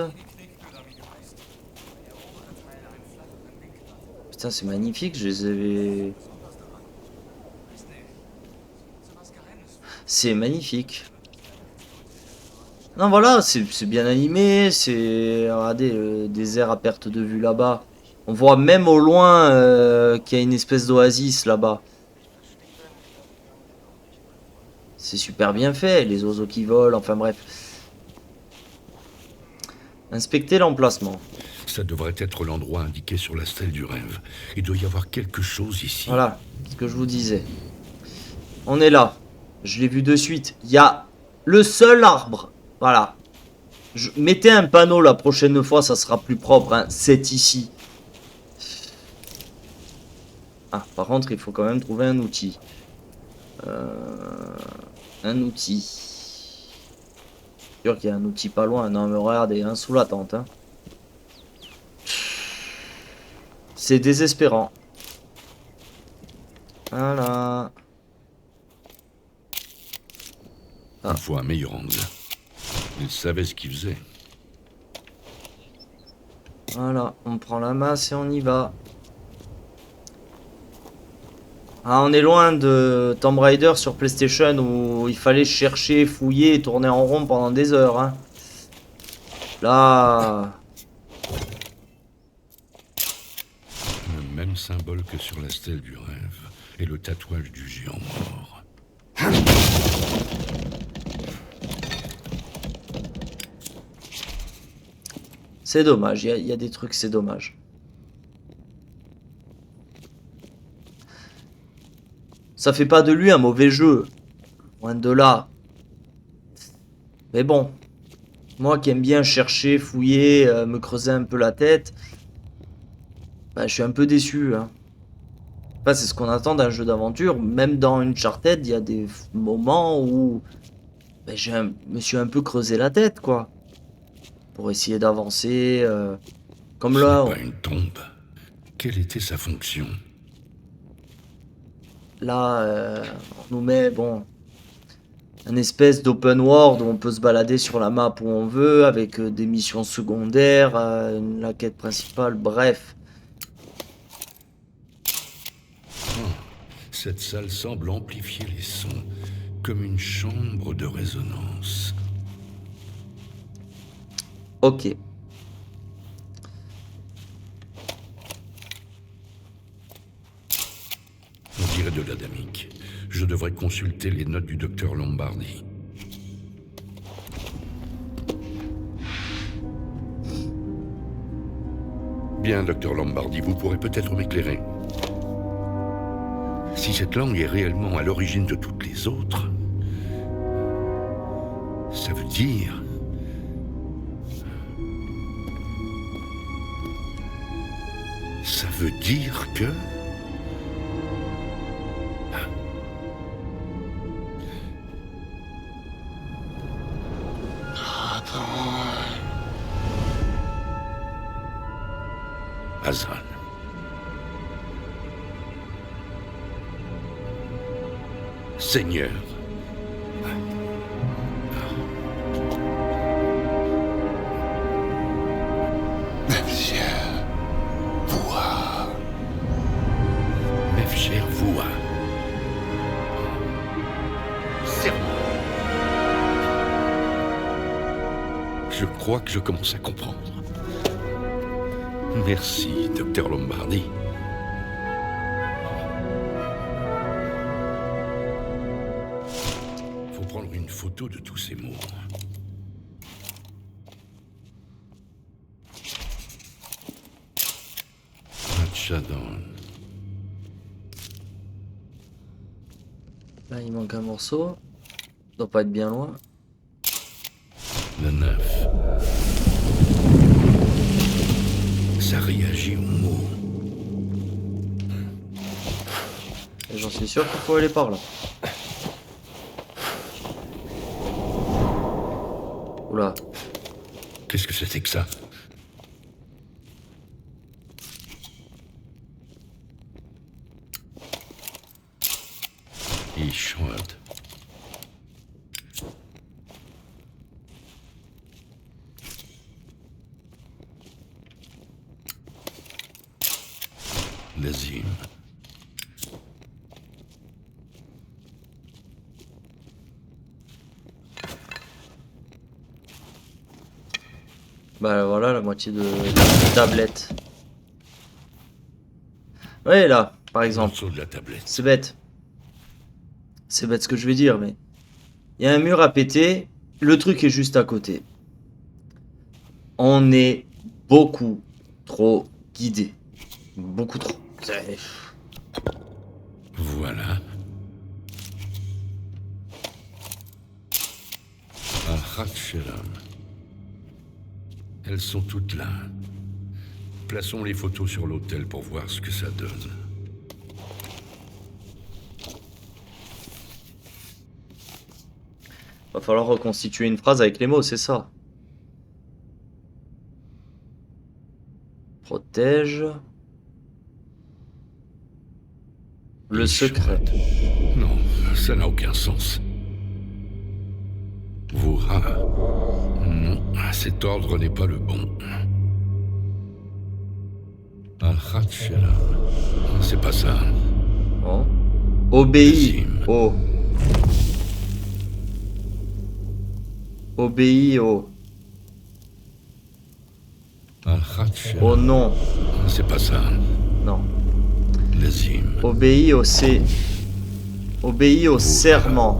Putain, c'est magnifique, je les avais... C'est magnifique. Non, voilà, c'est bien animé, c'est... Regardez, le désert à perte de vue là-bas. On voit même au loin qu'il y a une espèce d'oasis là-bas. C'est super bien fait, les oiseaux qui volent, enfin bref. Inspectez l'emplacement. Ça devrait être l'endroit indiqué sur la stèle du rêve. Il doit y avoir quelque chose ici. Voilà, ce que je vous disais. On est là. Je l'ai vu de suite. Il y a le seul arbre. Voilà. Mettez un panneau la prochaine fois, ça sera plus propre. Hein. C'est ici. Ah, par contre, il faut quand même trouver un outil. Un outil. Sûr qu'il y a un outil pas loin. Non, mais regardez, un sous la tente. Hein. C'est désespérant. Voilà. Il faut un meilleur angle. Il savait ce qu'il faisait. Voilà, on prend la masse et on y va. Ah, on est loin de Tomb Raider sur PlayStation où il fallait chercher, fouiller et tourner en rond pendant des heures. Hein. Là... Le même symbole que sur la stèle du rêve et le tatouage du géant mort. C'est dommage, il y a des trucs, c'est dommage. Ça fait pas de lui un mauvais jeu. Loin de là. Mais bon. Moi qui aime bien chercher, fouiller, me creuser un peu la tête. Bah, je suis un peu déçu. Hein. Enfin, c'est ce qu'on attend d'un jeu d'aventure. Même dans Uncharted, il y a des moments où bah, me suis un peu creusé la tête, quoi. Pour essayer d'avancer. Comme là. C'est pas une tombe. Quelle était sa fonction? Là, on nous met, bon, un espèce d'open world où on peut se balader sur la map où on veut, avec des missions secondaires, la quête principale, bref. Cette salle semble amplifier les sons, comme une chambre de résonance. Ok. On dirait de l'adamique. Je devrais consulter les notes du docteur Lombardi. Bien, docteur Lombardi, vous pourrez peut-être m'éclairer. Si cette langue est réellement à l'origine de toutes les autres, ça veut dire... Ça veut dire que... Azran. Seigneur. Mefcher Voua. Serment. Je crois que je commence à comprendre. Merci, docteur Lombardi. Faut prendre une photo de tous ces mots. Hatchadan. Là, il manque un morceau. Doit pas être bien loin. Le 9. Ça réagit aux mots. Et j'en suis sûr qu'il faut aller par là. Oula. Qu'est-ce que c'était que ça? Ishwad. Lazim. Bah voilà la moitié de la tablette. Ouais là, par exemple. Morceau de la tablette. C'est bête. C'est bête ce que je vais dire, mais... Il y a un mur à péter, le truc est juste à côté. On est beaucoup trop guidé. Beaucoup trop. Voilà. Al-Khatshelam. Elles sont toutes là. Plaçons les photos sur l'autel pour voir ce que ça donne. Va falloir reconstituer une phrase avec les mots, c'est ça. Protège. Le secret. Non, ça n'a aucun sens. Voura. Non, cet ordre n'est pas le bon. Al-Khatshelam. C'est pas ça. Bon. Obéis. Oh. Obéis au. Al-Khatshelam. Oh non. C'est pas ça. Non. Lazim. Obéis au Obéis au serment.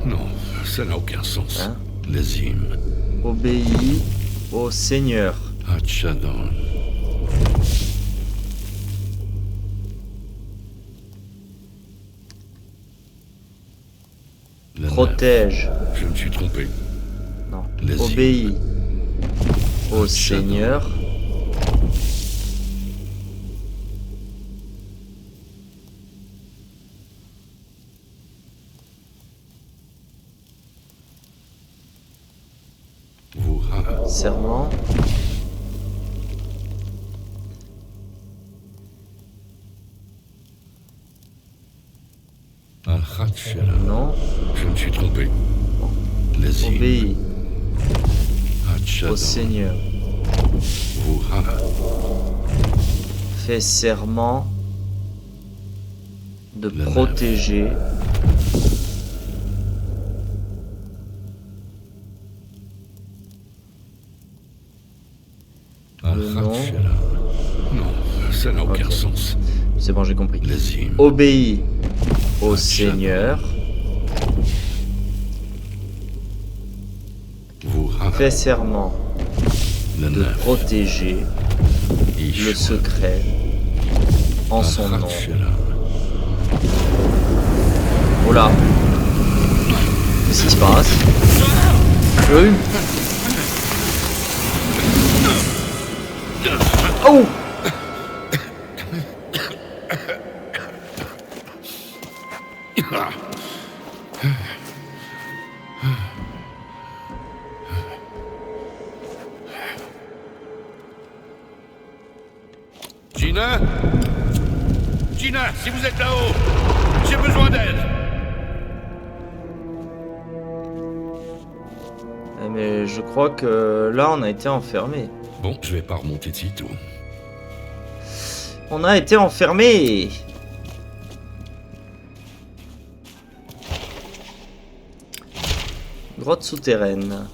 Non, ça n'a aucun sens. Hein? Lazim. Obéis au Seigneur. Hatchadan. Protège. Je me suis trompé. Non. Lazim. Obéis au Seigneur. Serment. Al-Khatshelam. Non. Je me suis trompé. Lazim. Obéis Hatchadan. au Seigneur. Voura. Fais serment de Le protéger le nom. Al-Khatshelam. Non, ça n'a aucun Ok. sens. C'est bon, j'ai compris. Lazim. Obéis au Hatchadan. Seigneur. Voura. Fais serment Le de 9. protéger Le secret en son nom. Oh là. Qu'est-ce qui se passe? Oui. Oh! Gina? Gina, si vous êtes là-haut, j'ai besoin d'aide. Mais je crois que là, on a été enfermé. Bon, je vais pas remonter de sitôt. On a été enfermé. Grotte souterraine.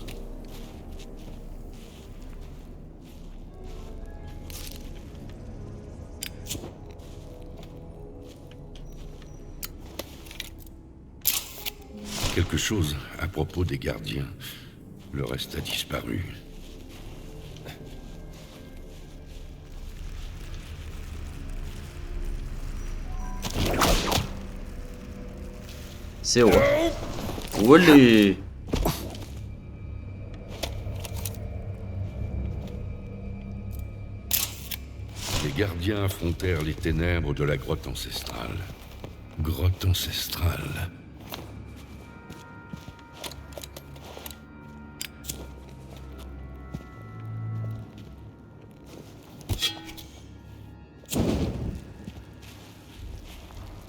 Quelque chose à propos des gardiens. Le reste a disparu. C'est haut. Olé. Les gardiens affrontèrent les ténèbres de la grotte ancestrale. Grotte ancestrale.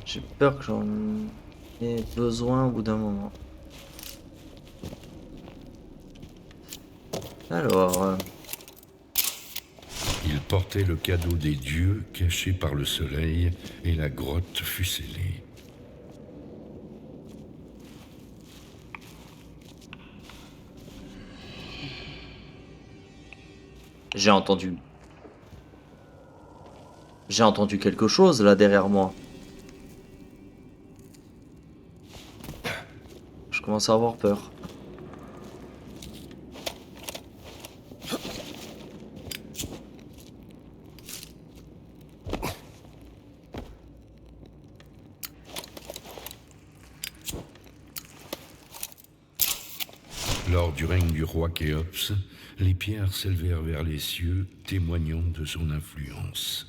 J'ai peur que j'en ai besoin au bout d'un moment. Alors... Il portait le cadeau des dieux caché par le soleil et la grotte fut scellée. J'ai entendu quelque chose là derrière moi. Je commence à avoir peur. Lors du règne du roi Khéops, les pierres s'élevèrent vers les cieux, témoignant de son influence.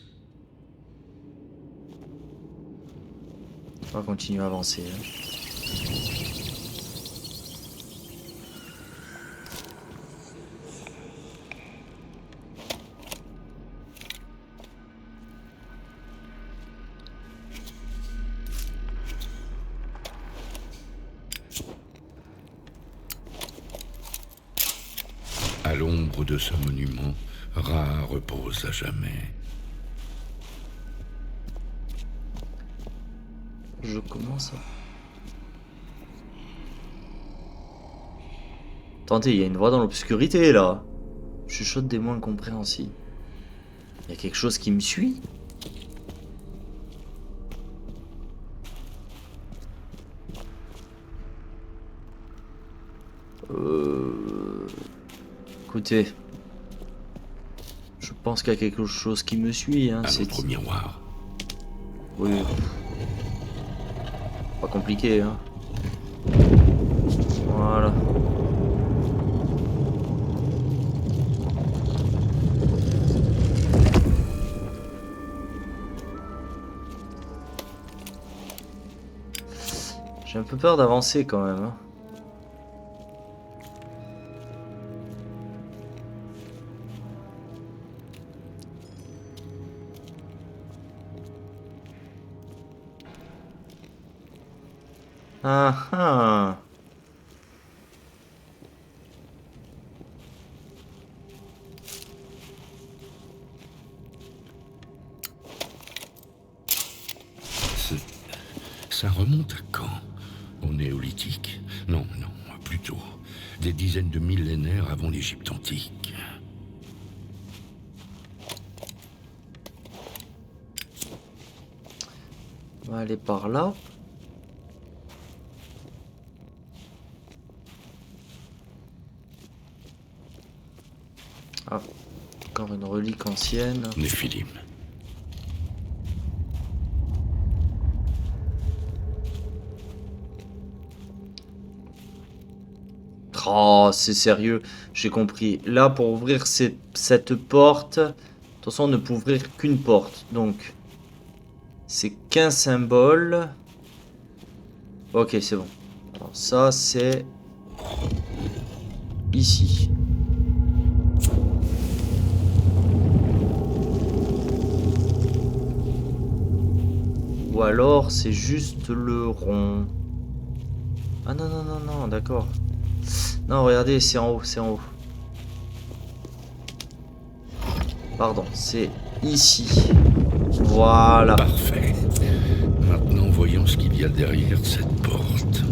On va continuer à avancer. À l'ombre de ce monument, Ra repose à jamais. Je commence à... Attendez, il y a une voix dans l'obscurité là. Chuchote des mots incompréhensibles. Il y a quelque chose qui me suit. Écoutez, je pense qu'il y a quelque chose qui me suit. Hein. Un autre miroir. Oui. Pas compliqué. Hein. Voilà. J'ai un peu peur d'avancer quand même. Hein. Ah ah. Ça remonte à quand? Au néolithique? Non, non, plutôt des dizaines de millénaires avant l'Égypte antique. On va aller par là. Ah, Encore une relique ancienne. Néphilim. Oh, c'est sérieux, j'ai compris. Là, pour ouvrir cette porte, de toute façon, on ne peut ouvrir qu'une porte. Donc, c'est qu'un symbole. Ok, c'est bon. Alors, ça, c'est ici. Ou alors, c'est juste le rond. Ah non, non, non, non, d'accord. Non, regardez, c'est en haut, c'est en haut. Pardon, c'est ici. Voilà. Parfait. Maintenant, voyons ce qu'il y a derrière cette porte.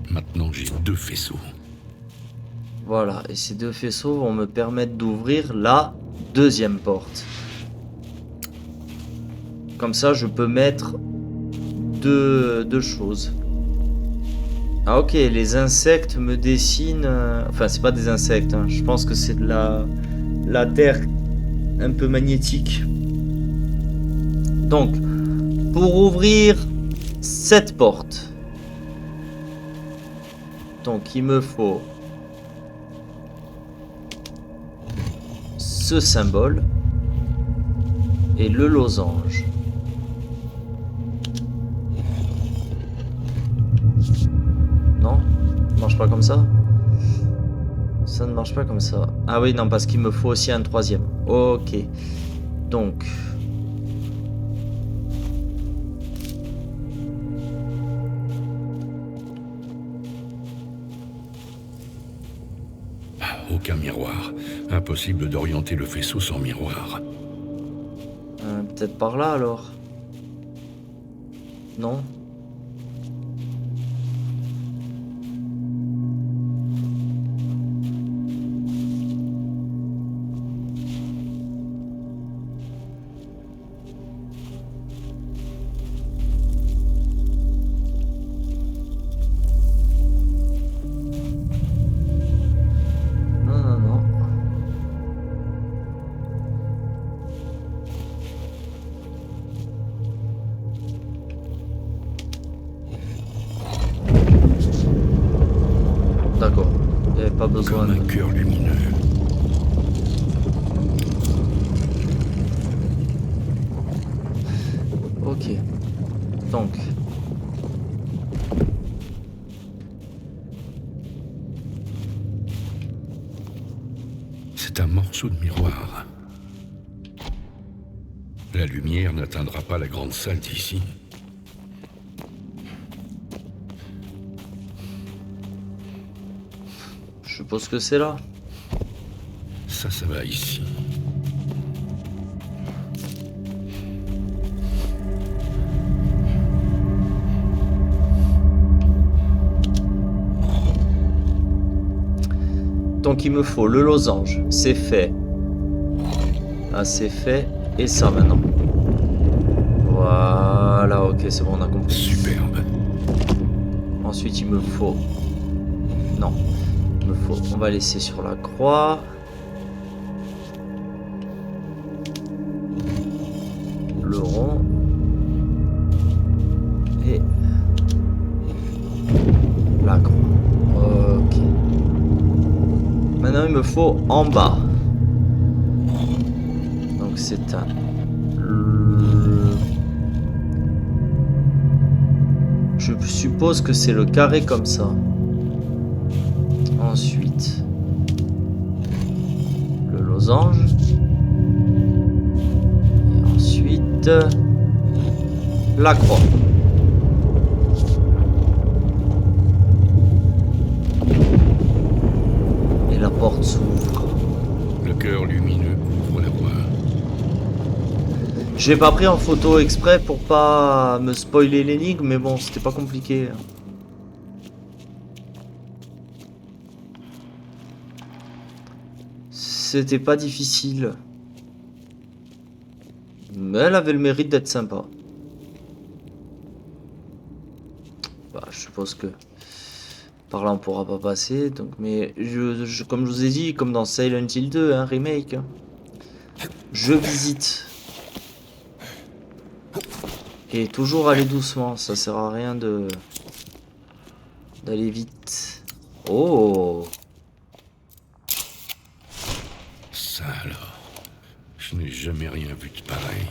Maintenant, j'ai 2 faisceaux. Voilà, et ces 2 faisceaux vont me permettre d'ouvrir la deuxième porte. Comme ça, je peux mettre deux choses. Ah ok, les insectes me dessinent... Enfin, c'est pas des insectes, hein. Je pense que c'est de la terre un peu magnétique. Donc, pour ouvrir cette porte, donc il me faut ce symbole et le losange. Non, ça marche pas comme ça. Ça ne marche pas comme ça. Ah oui, non, parce qu'il me faut aussi un troisième. Ok. Donc... Aucun miroir. Impossible d'orienter le faisceau sans miroir. Peut-être par là alors. Non? D'accord, il n'y avait pas besoin. Comme un cœur lumineux. Ok, donc. C'est un morceau de miroir. La lumière n'atteindra pas la grande salle d'ici. Je suppose que c'est là. Ça va ici. Donc il me faut le losange, c'est fait. Ah, c'est fait. Et ça maintenant. Voilà, ok, c'est bon, on a compris. Superbe. Ensuite, il me faut... Non. Il me faut... On va laisser sur la croix. Le rond. Et... la croix. Ok. Maintenant, il me faut en bas. Donc, c'est un... Je suppose que c'est le carré comme ça. Ensuite, le losange. Et ensuite, la croix. Et la porte s'ouvre. Le cœur lumineux ouvre la voie. J'ai pas pris en photo exprès pour pas me spoiler l'énigme, mais bon, c'était pas compliqué. C'était pas difficile. Mais elle avait le mérite d'être sympa. Bah, je suppose que par là on pourra pas passer. Donc, mais comme je vous ai dit, comme dans Silent Hill 2, hein, remake, hein, je visite. Et toujours aller doucement, ça sert à rien d'aller vite. Oh! Ça alors, je n'ai jamais rien vu de pareil.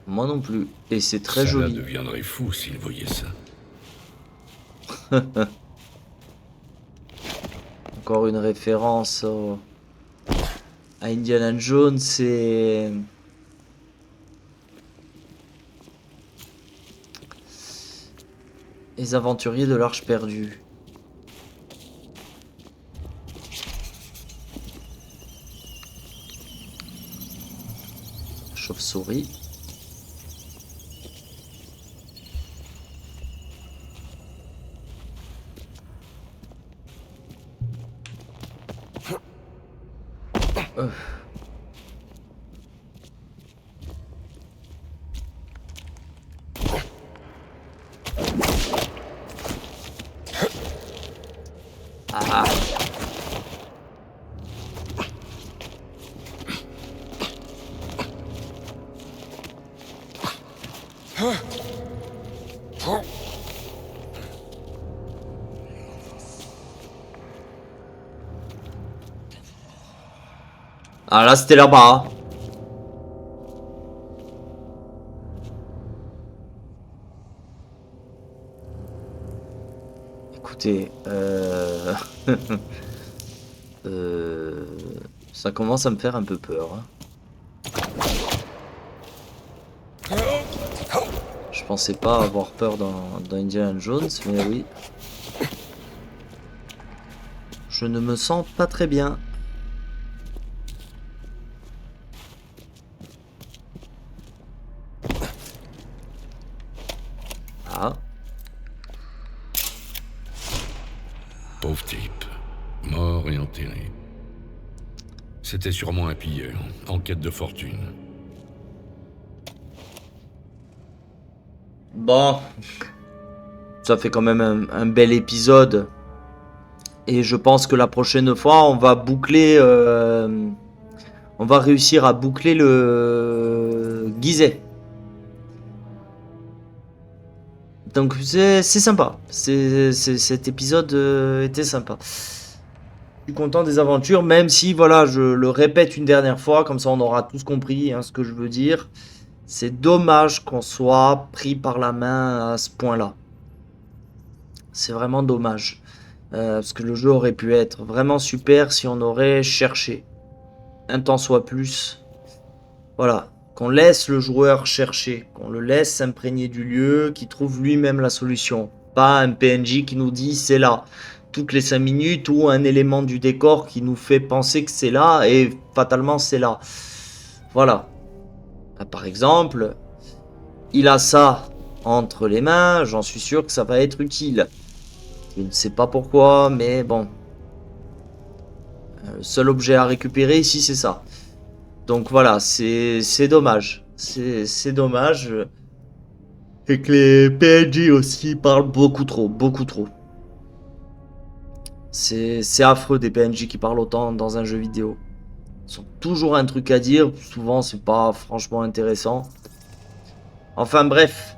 Moi non plus. Et c'est très Ça joli. deviendrait fou s'il voyait ça. Encore une référence à Indiana Jones et... Les aventuriers de l'Arche perdue. Chauve-souris. Ah. Ah là c'était là-bas. Écoutez, ça commence à me faire un peu peur. Hein. Je pensais pas avoir peur dans Indiana Jones, mais oui. Je ne me sens pas très bien. Ah. Pauvre type, mort et enterré. C'était sûrement un pilleur, en quête de fortune. Bon. Ça fait quand même un bel épisode. Et je pense que la prochaine fois, on va boucler... on va réussir à boucler le Gizeh. Donc c'est sympa. Cet épisode était sympa. Je suis content des aventures, même si, voilà, je le répète une dernière fois, comme ça on aura tous compris hein, ce que je veux dire. C'est dommage qu'on soit pris par la main à ce point-là. C'est vraiment dommage. Parce que le jeu aurait pu être vraiment super si on aurait cherché. Un temps soit plus. Voilà. Qu'on laisse le joueur chercher. Qu'on le laisse s'imprégner du lieu, qu'il trouve lui-même la solution. Pas un PNJ qui nous dit c'est là. Toutes les 5 minutes ou un élément du décor qui nous fait penser que c'est là et fatalement c'est là. Voilà. Par exemple, il a ça entre les mains, j'en suis sûr que ça va être utile. Je ne sais pas pourquoi, mais bon. Le seul objet à récupérer ici, c'est ça. Donc voilà, c'est dommage. C'est dommage. Et que les PNJ aussi parlent beaucoup trop, beaucoup trop. C'est affreux des PNJ qui parlent autant dans un jeu vidéo. Ils ont toujours un truc à dire, souvent c'est pas franchement intéressant. Enfin bref.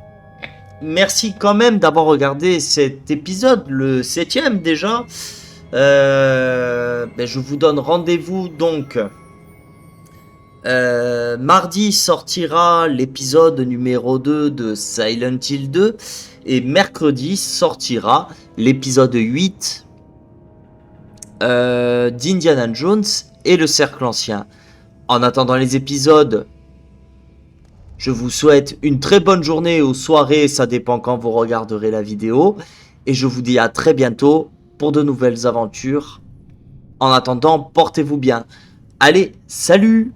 Merci quand même d'avoir regardé cet épisode, le 7e déjà. Je vous donne rendez-vous donc. Mardi sortira l'épisode numéro 2 de Silent Hill 2. Et mercredi sortira l'épisode 8 d'Indiana Jones et le Cercle Ancien. En attendant les épisodes, je vous souhaite une très bonne journée ou soirée, ça dépend quand vous regarderez la vidéo. Et je vous dis à très bientôt pour de nouvelles aventures. En attendant, portez-vous bien. Allez, salut!